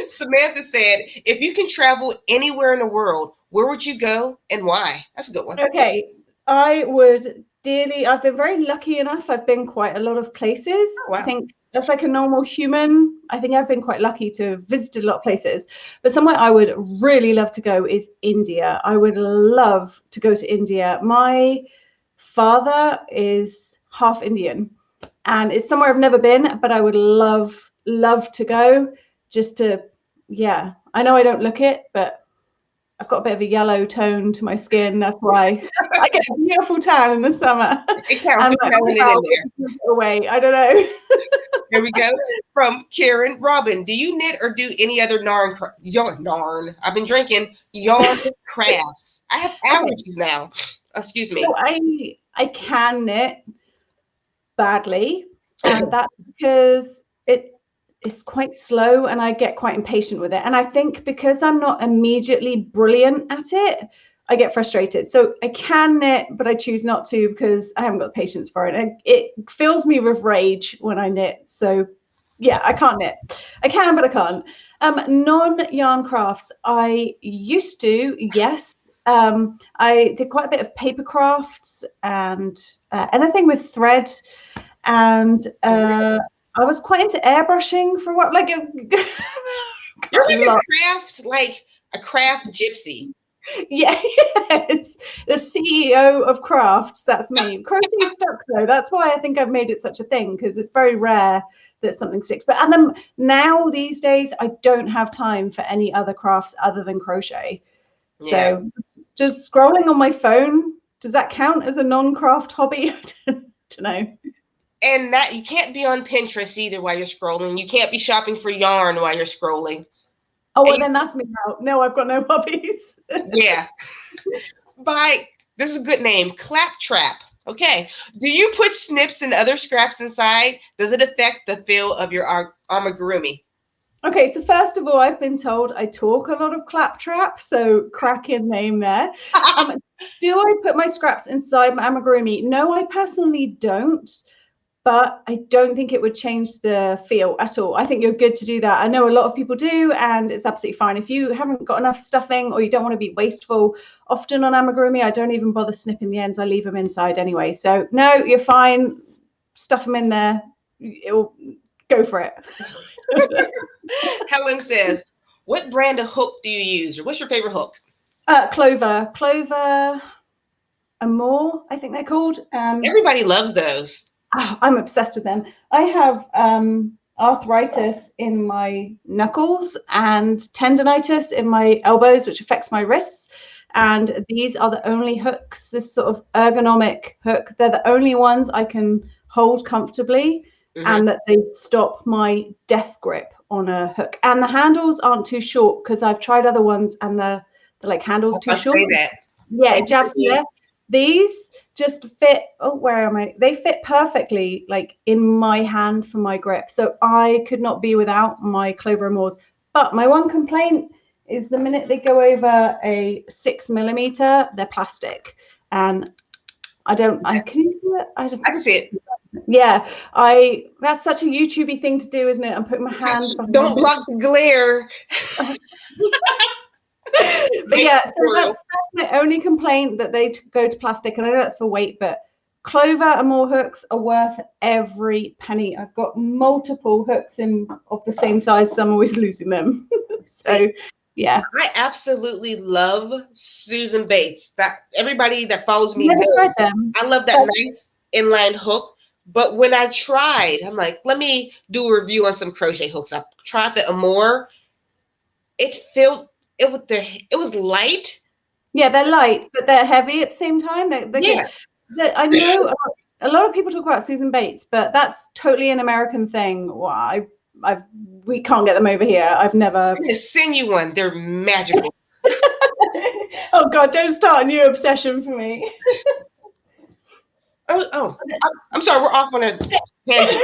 Samantha said, if you can travel anywhere in the world, where would you go and why? That's a good one. Okay. I would dearly, I've been very lucky enough. I've been quite a lot of places. Oh, wow. I think that's like a normal human. I think I've been quite lucky to visit a lot of places. But somewhere I would really love to go is India. I would love to go to India. My father is half Indian. And it's somewhere I've never been, but I would love to go just to, yeah. I know I don't look it, but I've got a bit of a yellow tone to my skin. That's why I get a beautiful tan in the summer. It counts. Away. I don't know. There we go. From Karen, Robin, do you knit or do any other yarn? I've been drinking yarn crafts. I have allergies now. Excuse me. So I can knit, badly, and that's because it's quite slow and I get quite impatient with it. And I think because I'm not immediately brilliant at it, I get frustrated. So I can knit, but I choose not to because I haven't got the patience for it. And it fills me with rage when I knit. So yeah, I can't knit. I can, but I can't. Non-yarn crafts. I used to, yes. I did quite a bit of paper crafts and anything with thread. And I was quite into airbrushing for what, like You're like a craft gypsy. Yeah, yes, the CEO of crafts. That's me. Crochet stuck though. That's why I think I've made it such a thing, because it's very rare that something sticks. But and then now these days, I don't have time for any other crafts other than crochet. Yeah. So just scrolling on my phone, does that count as a non-craft hobby? I don't know. And that you can't be on Pinterest either while you're scrolling. You can't be shopping for yarn while you're scrolling. Oh, well, then that's me out. No, I've got no hobbies. Yeah. This is a good name, Claptrap. Okay. Do you put snips and other scraps inside? Does it affect the feel of your amigurumi? Okay, so first of all, I've been told I talk a lot of Claptrap, so cracking name there. Do I put my scraps inside my amigurumi? No, I personally don't. But I don't think it would change the feel at all. I think you're good to do that. I know a lot of people do, and it's absolutely fine. If you haven't got enough stuffing or you don't want to be wasteful, often on amigurumi, I don't even bother snipping the ends. I leave them inside anyway. So no, you're fine. Stuff them in there. It'll go for it. Helen says, what brand of hook do you use? Or what's your favorite hook? Clover and more, I think they're called. Everybody loves those. I'm obsessed with them. I have arthritis in my knuckles and tendonitis in my elbows, which affects my wrists. And these are the only hooks, this sort of ergonomic hook. They're the only ones I can hold comfortably, and that they stop my death grip on a hook. And the handles aren't too short, because I've tried other ones and the like handles too short. Say that. Yeah, it jabs me there. These just fit. Oh, where am I? They fit perfectly, like in my hand for my grip. So I could not be without my Clover Amours. But my one complaint is the minute they go over a 6mm, they're plastic, and I don't. I can see it. I can see it. Yeah, that's such a YouTubey thing to do, isn't it? I'm putting my hand behind Don't block the glare. But yeah, so that's my only complaint, that they go to plastic, and I know that's for weight, but Clover and more hooks are worth every penny. I've got multiple hooks of the same size, so I'm always losing them. So yeah, I absolutely love Susan Bates. That everybody that follows me knows. I love that nice inline hook. But when I tried, I'm like, let me do a review on some crochet hooks. I tried the Amour. It was light. Yeah, they're light, but they're heavy at the same time. They're good. I know a lot of people talk about Susan Bates, but that's totally an American thing. Well, we can't get them over here. I've never. I'm gonna send you one. They're magical. Oh God! Don't start a new obsession for me. I'm sorry. We're off on a tangent.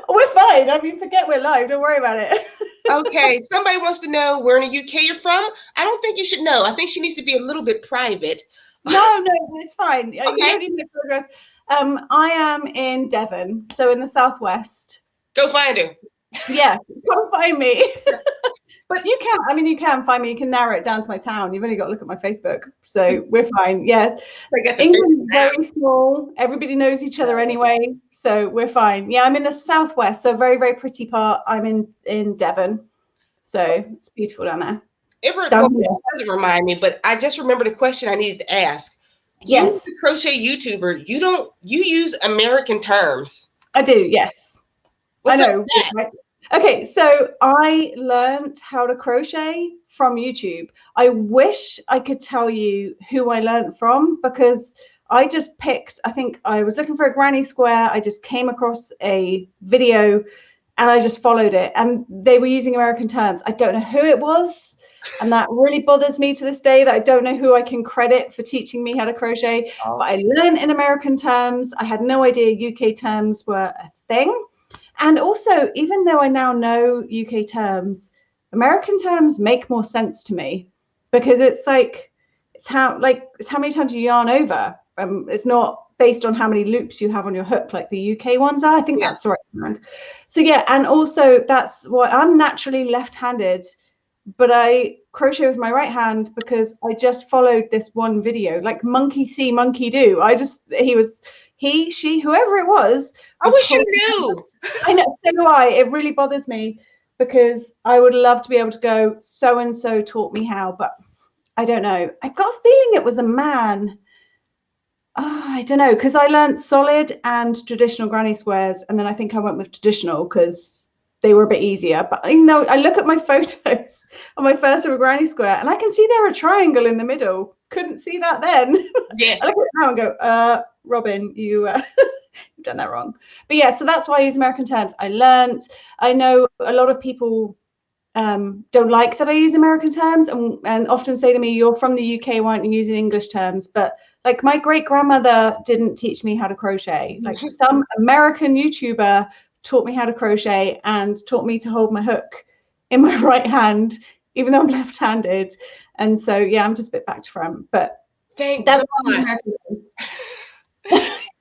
We're fine. I mean, forget we're live. Don't worry about it. Okay. Somebody wants to know where in the UK you're from. I don't think you should know. I think she needs to be a little bit private. No, it's fine. Okay. You don't need to address. I am in Devon, so in the southwest. Go find her. Yeah, come find me. But you can find me. You can narrow it down to my town. You've only got to look at my Facebook, so we're fine. Yeah, England's very small. Everybody knows each other anyway, so we're fine. Yeah, I'm in the southwest, so very, very pretty part. I'm in Devon, so it's beautiful down there. It doesn't remind me, but I just remember the question I needed to ask. Yes, you as a crochet YouTuber, you use American terms. I do. Yes, I know. Right? Okay, so I learned how to crochet from YouTube. I wish I could tell you who I learned from, because I just picked, I think I was looking for a granny square. I just came across a video and I just followed it, and they were using American terms. I don't know who it was. And that really bothers me to this day, that I don't know who I can credit for teaching me how to crochet. Oh. But I learned in American terms. I had no idea UK terms were a thing. And also, even though I now know UK terms, American terms make more sense to me, because it's like, it's how many times you yarn over. It's not based on how many loops you have on your hook like the UK ones are. I think that's the right command. So yeah, and also that's why I'm naturally left-handed, but I crochet with my right hand because I just followed this one video, like monkey see, monkey do. She, whoever it was I wish you knew. I know, so do I. It really bothers me because I would love to be able to go, so and so taught me how, but I don't know. I got a feeling it was a man. Oh, I don't know, because I learned solid and traditional granny squares, and then I think I went with traditional because they were a bit easier. But I know, I look at my photos on my first ever granny square, and I can see there a triangle in the middle. Couldn't see that then. Yeah. I look at it now and go, Robin, you've done that wrong. But yeah, so that's why I use American terms. I know a lot of people don't like that I use American terms, and often say to me, you're from the UK, why aren't you using English terms? But like, my great grandmother didn't teach me how to crochet. Like, some American YouTuber taught me how to crochet and taught me to hold my hook in my right hand, even though I'm left-handed. And so yeah, I'm just a bit back to front, but thank that's God.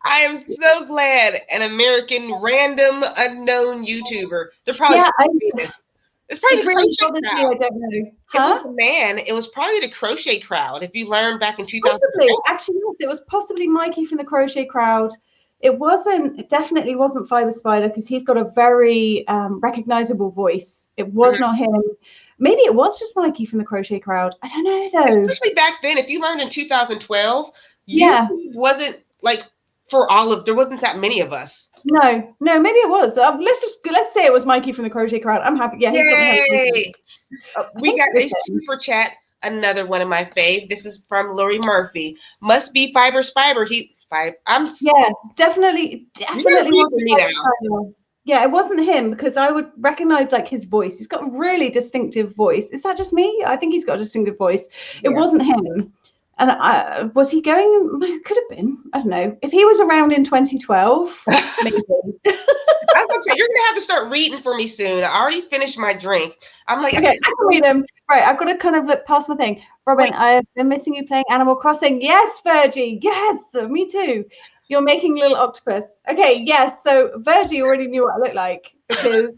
I am so glad an American random unknown YouTuber. They're probably famous. It's probably the crochet crowd. I don't know. Huh? If it was a man, it was probably the crochet crowd. If you learned back in 2012. Possibly. Actually, yes, it was possibly Mikey from the crochet crowd. It definitely wasn't Fiber Spider, because he's got a very recognizable voice. It was not him. Maybe it was just Mikey from the crochet crowd. I don't know though. Especially back then, if you learned in 2012, YouTube wasn't like there wasn't that many of us. No, maybe it was. Let's say it was Mikey from the crochet crowd. I'm happy. Yeah, yay! We got a super chat. Another one of my fave. This is from Lori Murphy. Must be Fiber Spider. Definitely. Me now. Yeah, it wasn't him, because I would recognize like his voice. He's got a really distinctive voice. Is that just me? I think he's got a distinctive voice. It wasn't him. And was he going? Could have been. I don't know. If he was around in 2012, maybe. I was gonna say, you're gonna have to start reading for me soon. I already finished my drink. I'm like, okay, I can read them. Right, I've got to kind of look past my thing. Robin, I've been missing you playing Animal Crossing. Yes, Virgie. Yes, me too. You're making little octopus. Okay, yes. So Virgie already knew what I looked like, because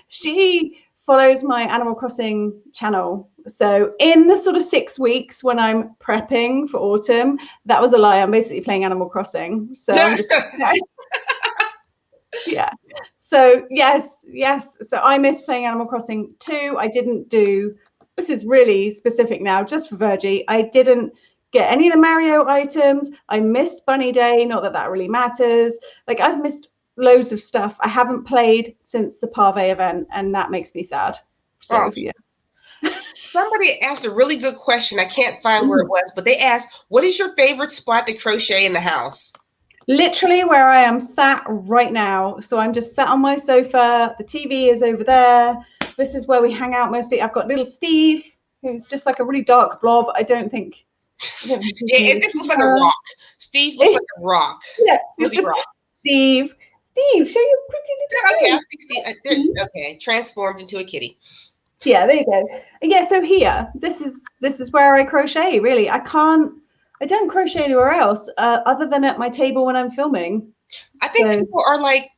she follows my Animal Crossing channel. So in the sort of 6 weeks when I'm prepping for autumn, that was a lie. I'm basically playing Animal Crossing. So I'm just yeah. So yes. So I miss playing Animal Crossing too. I didn't do, this is really specific now, just for Virgie. I didn't get any of the Mario items. I missed Bunny Day. Not that really matters. Like, I've missed loads of stuff. I haven't played since the Pave event, and that makes me sad. So yeah. Somebody asked a really good question. I can't find where it was, but they asked, what is your favorite spot to crochet in the house? Literally where I am sat right now. So I'm just sat on my sofa. The TV is over there. This is where we hang out mostly. I've got little Steve, who's just like a really dark blob. I don't think it just looks like a rock. Steve looks like a rock. Yeah, it's just rock. Steve, show your pretty little Steve. Okay, transformed into a kitty. Yeah, there you go. Yeah, so here, this is where I crochet, really. I don't crochet anywhere else other than at my table when I'm filming. I think people are like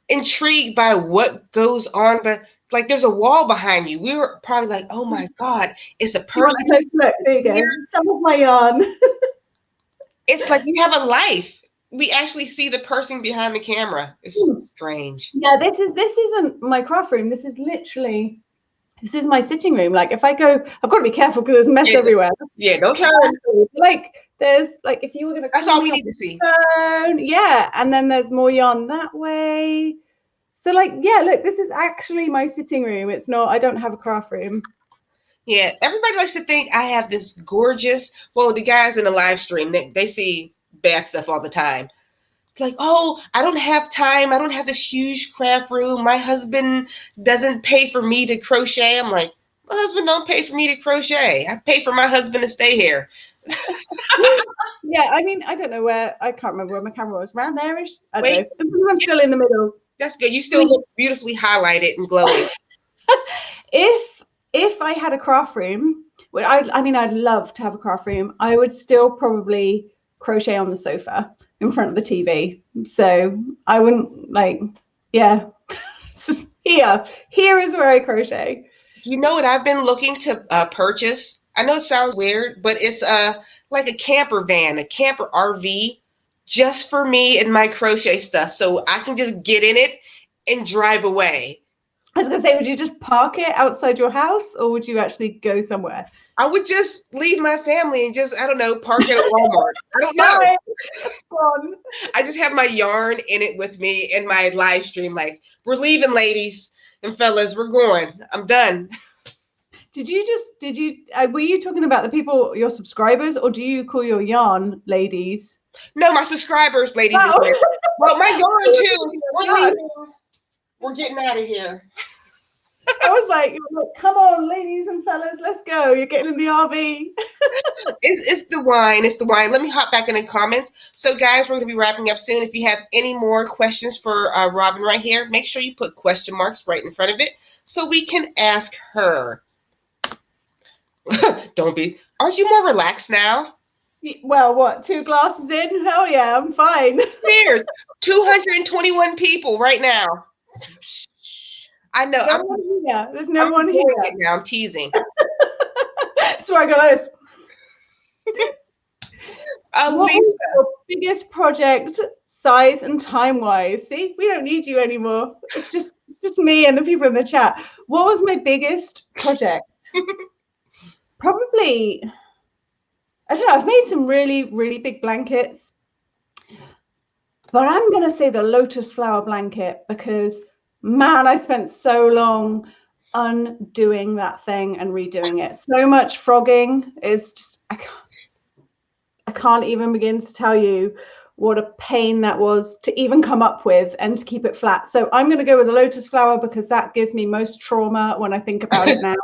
intrigued by what goes on, but like, there's a wall behind you. We were probably like, oh my God, it's a person. Look, there you go. Some of my yarn. It's like you have a life. We actually see the person behind the camera. It's strange. Yeah, this isn't my craft room. This is my sitting room. Like, if I go, I've got to be careful because there's mess everywhere. Yeah, don't turn. Like, there's like, if you were going to. That's all we need to see. Yeah, and then there's more yarn that way. So like, yeah, look, this is actually my sitting room. It's not. I don't have a craft room. Yeah, everybody likes to think I have this gorgeous. Well, the guys in the live stream, they see bad stuff all the time. Like, oh, I don't have time. I don't have this huge craft room. My husband doesn't pay for me to crochet. I'm like, My husband don't pay for me to crochet. I pay for my husband to stay here. Yeah, I mean, I don't know where, I can't remember where my camera was. Around there-ish? I don't Wait, know. I'm still in the middle. that's good. You still look beautifully highlighted and glowing. If I had a craft room, I mean, I'd love to have a craft room. I would still probably crochet on the sofa in front of the TV. So I wouldn't yeah. Here is where I crochet. You know what I've been looking to purchase? I know it sounds weird, but it's like a camper van, a camper RV, just for me and my crochet stuff, so I can just get in it and drive away. I was gonna say, would you just park it outside your house, or would you actually go somewhere? I would just leave my family and just, I don't know, park it at Walmart. I don't know. I just have my yarn in it with me in my live stream. Like, we're leaving, ladies and fellas. We're going. I'm done. Were you talking about the people, your subscribers, or do you call your yarn ladies? No, my subscribers, ladies. Oh. Well, my yarn too. We're leaving. We're getting out of here. I was like, come on, ladies and fellas, let's go. You're getting in the RV. It's the wine. It's the wine. Let me hop back in the comments. So, guys, we're going to be wrapping up soon. If you have any more questions for Robin right here, make sure you put question marks right in front of it so we can ask her. Don't be. Aren't you more relaxed now? Well, what? 2 glasses in? Hell yeah, I'm fine. There's 221 people right now. I know. There's no one here. Now I'm teasing. So I go like this. What Lisa, was your biggest project, size and time-wise? See, we don't need you anymore. It's just me and the people in the chat. What was my biggest project? Probably, I don't know. I've made some really, really big blankets, but I'm gonna say the lotus flower blanket because, man, I spent so long undoing that thing and redoing it. So much frogging is just, I can't even begin to tell you what a pain that was to even come up with and to keep it flat. So I'm going to go with the lotus flower because that gives me most trauma when I think about it now.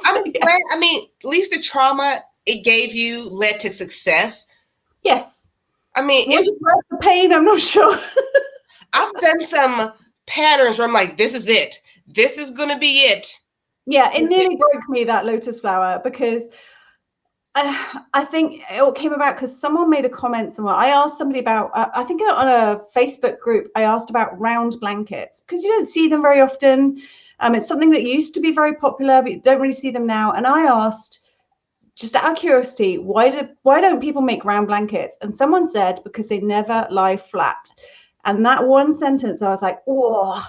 I'm glad. I mean, at least the trauma it gave you led to success. Yes. I mean, was it worth the pain? I'm not sure. I've done some patterns where I'm like, this is it. This is going to be it. Yeah, it nearly broke me, that lotus flower, because I think it all came about because someone made a comment somewhere. I asked somebody about, I think on a Facebook group, I asked about round blankets because you don't see them very often. It's something that used to be very popular, but you don't really see them now. And I asked, just out of curiosity, why don't people make round blankets? And someone said, because they never lie flat. And that one sentence, I was like, oh,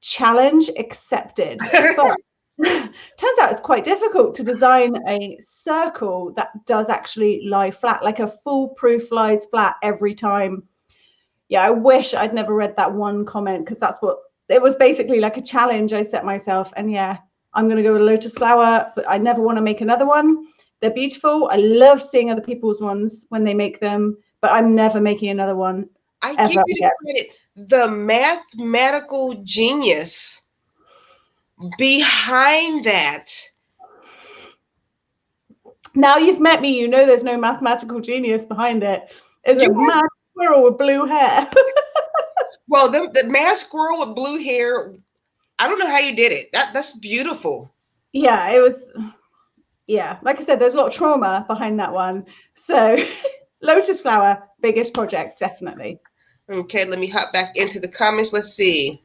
challenge accepted. But turns out it's quite difficult to design a circle that does actually lie flat, like a foolproof lies flat every time. Yeah, I wish I'd never read that one comment because that's what it was, basically like a challenge I set myself. And yeah, I'm going to go with a lotus flower, but I never want to make another one. They're beautiful. I love seeing other people's ones when they make them, but I'm never making another one. I give you the credit, the mathematical genius behind that. Now you've met me, you know there's no mathematical genius behind it. It's a mad squirrel with blue hair. Well, the mad squirrel with blue hair, I don't know how you did it. That's beautiful. Yeah, it was. Yeah, like I said, there's a lot of trauma behind that one. So lotus flower, biggest project, definitely. Okay, let me hop back into the comments. Let's see.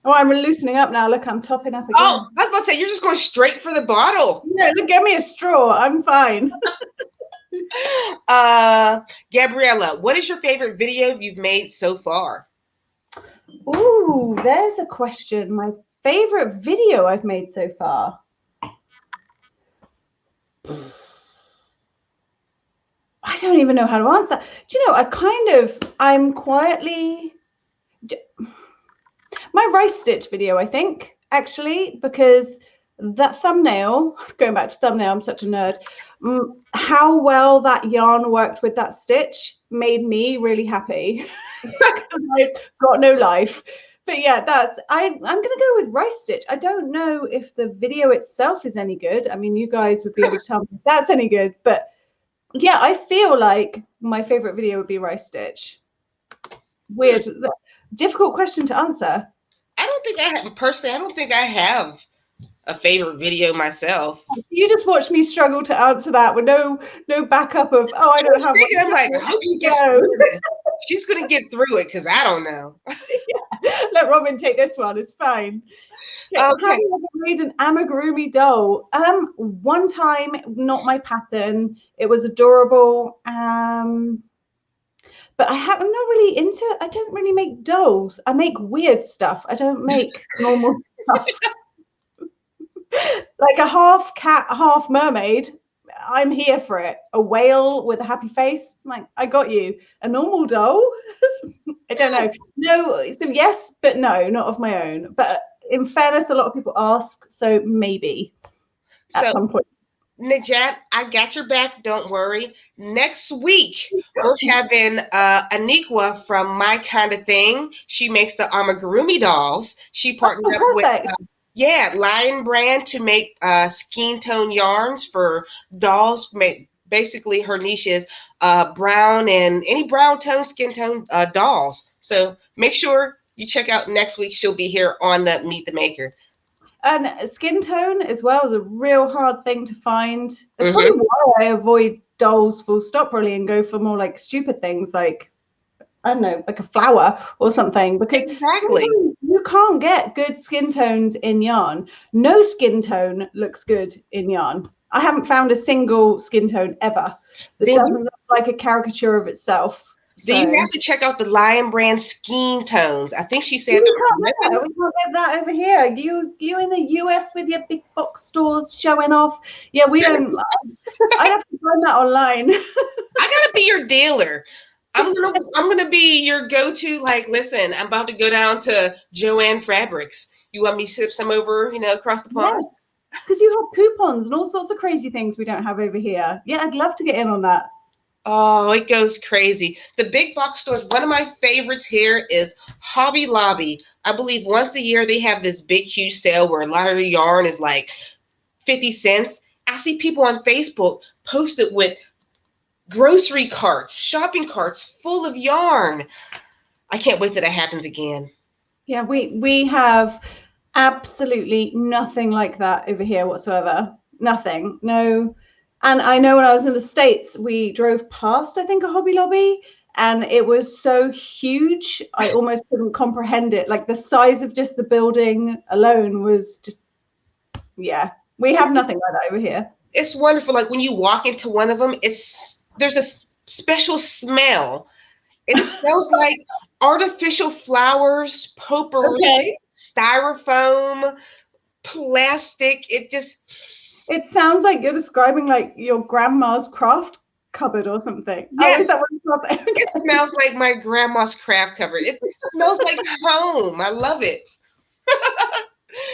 Oh, I'm loosening up now. Look, I'm topping up again. Oh, I was about to say, you're just going straight for the bottle. No, give me a straw. I'm fine. Gabriella, what is your favorite video you've made so far? Ooh, there's a question. My favorite video I've made so far. I don't even know how to answer that. Do you know, I'm quietly, my rice stitch video, I think, actually, because that thumbnail, going back to thumbnail, I'm such a nerd, how well that yarn worked with that stitch made me really happy. I've got no life. But yeah, I'm gonna go with rice stitch. I don't know if the video itself is any good. I mean, you guys would be able to tell me if that's any good, but yeah, I feel like my favorite video would be rice stitch. Weird, difficult question to answer. I don't think I have a favorite video myself. You just watched me struggle to answer that with no backup of, oh, I don't have one. I'm like, I hope she gets through this. She's gonna get through it because I don't know. Yeah. Let Robin take this one. It's fine. Okay. Okay. Have you ever made an amigurumi doll? One time, not my pattern. It was adorable. But I'm not really into. I don't really make dolls. I make weird stuff. I don't make normal stuff. Like a half cat, half mermaid. I'm here for it. A whale with a happy face. I'm like, I got you. A normal doll? I don't know. No, so yes, but no, not of my own. But in fairness, a lot of people ask, so maybe at some point. Najat, I got your back. Don't worry. Next week, we're having Aniqua from My Kind of Thing. She makes the amigurumi dolls. She partnered up with Lion Brand to make skin tone yarns for dolls. Basically, her niche is brown and any brown tone, skin tone dolls. So make sure you check out next week. She'll be here on the Meet the Maker. And skin tone as well is a real hard thing to find. That's probably why I avoid dolls full stop really and go for more like stupid things like, I don't know, like a flower or something, because exactly you can't get good skin tones in yarn. No skin tone looks good in yarn. I haven't found a single skin tone ever that doesn't look like a caricature of itself. So you have to check out the Lion Brand skin tones. I think she said we can't get that over here. You in the US with your big box stores showing off. Yeah, we don't. I'd have to find that online. I gotta be your dealer. I'm gonna be your go-to. Like, listen, I'm about to go down to Joanne Fabrics. You want me to ship some over, across the pond? Because you have coupons and all sorts of crazy things we don't have over here. Yeah, I'd love to get in on that. Oh, it goes crazy. The big box stores, one of my favorites here is Hobby Lobby. I believe once a year they have this big, huge sale where a lot of the yarn is like 50 cents. I see people on Facebook post it with grocery carts, shopping carts full of yarn. I can't wait till that happens again. Yeah, we have absolutely nothing like that over here whatsoever. Nothing. No. And I know when I was in the States, we drove past, I think, a Hobby Lobby, and it was so huge, I almost couldn't comprehend it. Like the size of just the building alone was just, yeah. We have nothing like that over here. It's wonderful. Like when you walk into one of them, there's a special smell. It smells like artificial flowers, potpourri, styrofoam, plastic. It sounds like you're describing like your grandma's craft cupboard or something. Yes. Oh, is that what it smells like my grandma's craft cupboard. It smells like home. I love it.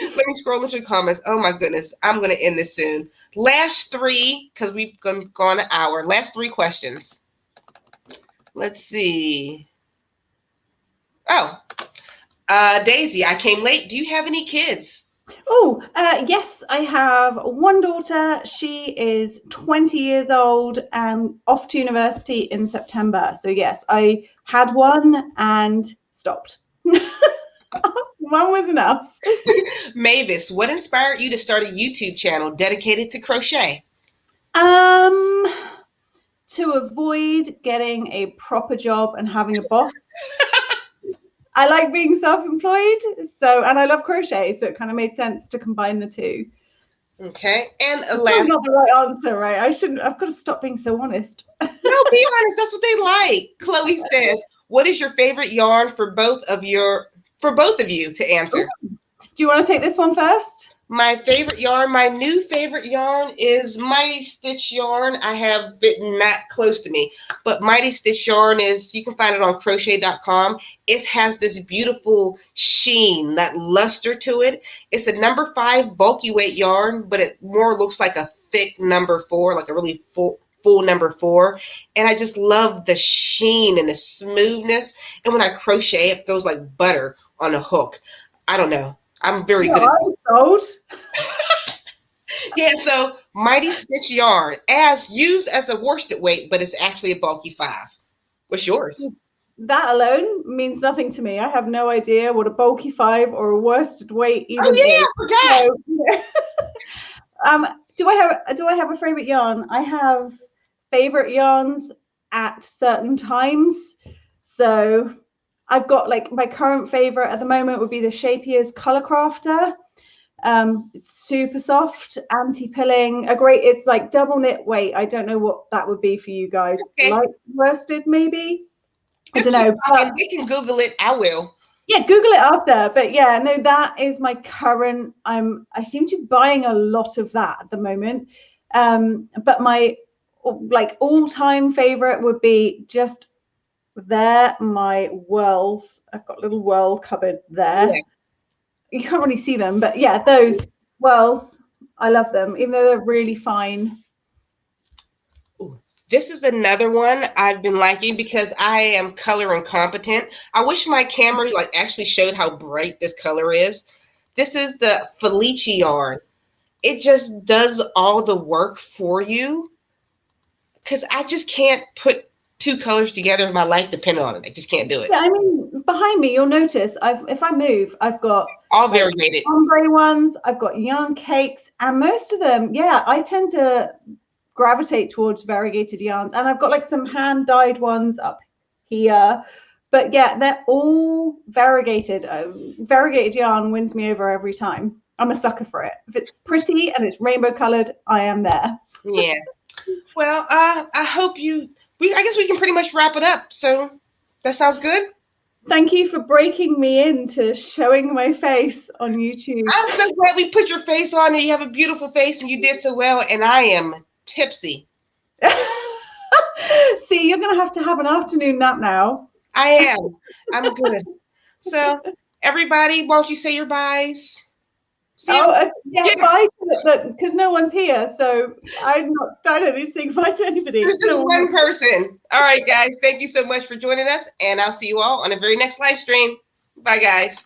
Let me scroll into the comments. Oh my goodness. I'm going to end this soon. Last three, because we've gone an hour. Last three questions. Let's see. Oh, Daisy, I came late. Do you have any kids? Oh, yes, I have one daughter. She is 20 years old and off to university in September. So yes, I had one and stopped. One was enough. Mavis, what inspired you to start a YouTube channel dedicated to crochet? To avoid getting a proper job and having a boss. I like being self-employed, and I love crochet, so it kind of made sense to combine the two. Okay, and that's not the right answer, right? I've got to stop being so honest. No, be honest. That's what they like. Chloe says, "What is your favorite yarn for both of you to answer?" Do you want to take this one first? My favorite yarn, my new favorite yarn is Mighty Stitch yarn. I have it not close to me, but Mighty Stitch yarn you can find it on crochet.com. It has this beautiful sheen, that luster to it. It's a number 5 bulky weight yarn, but it more looks like a thick number 4, like a really full number 4. And I just love the sheen and the smoothness. And when I crochet, it feels like butter on a hook. I don't know. I'm very No, good at I was told. Yeah, so Mighty Stitch yarn as used as a worsted weight, but it's actually a bulky 5. What's yours? That alone means nothing to me. I have no idea what a bulky 5 or a worsted weight Oh even yeah, is. I forgot. So, do I have a favorite yarn? I have favorite yarns at certain times. So I've got like my current favorite at the moment would be the Shapier's Color Crafter. It's super soft, anti-pilling, it's like double knit weight. I don't know what that would be for you guys. Okay. Light worsted, maybe? Just I don't know. But we can Google it. I will. Yeah, Google it after. But yeah, no, that is my current. I seem to be buying a lot of that at the moment. But my like all-time favorite would be just my whirls. I've got a little whirl cupboard there. Yeah. You can't really see them, but yeah, those whirls, I love them, even though they're really fine. Ooh. This is another one I've been liking because I am color incompetent. I wish my camera like actually showed how bright this color is. This is the Felici yarn. It just does all the work for you because I just can't put 2 colors together if my life depended on it. I just can't do it. Yeah, I mean, behind me, you'll notice if I move, I've got all variegated ombre ones, I've got yarn cakes, and most of them, yeah, I tend to gravitate towards variegated yarns, and I've got like some hand dyed ones up here, but yeah, they're all variegated. Variegated yarn wins me over every time. I'm a sucker for it. If it's pretty and it's rainbow colored, I am there. Yeah. Well, I hope I guess we can pretty much wrap it up. So that sounds good. Thank you for breaking me into showing my face on YouTube. I'm so glad we put your face on and you have a beautiful face and you did so well. And I am tipsy. See, you're going to have an afternoon nap now. I am. I'm good. So everybody, won't you say your byes? Yeah, bye, because no one's here, so I don't need to say goodbye to anybody. There's just one person. All right, guys, thank you so much for joining us, and I'll see you all on the very next live stream. Bye, guys.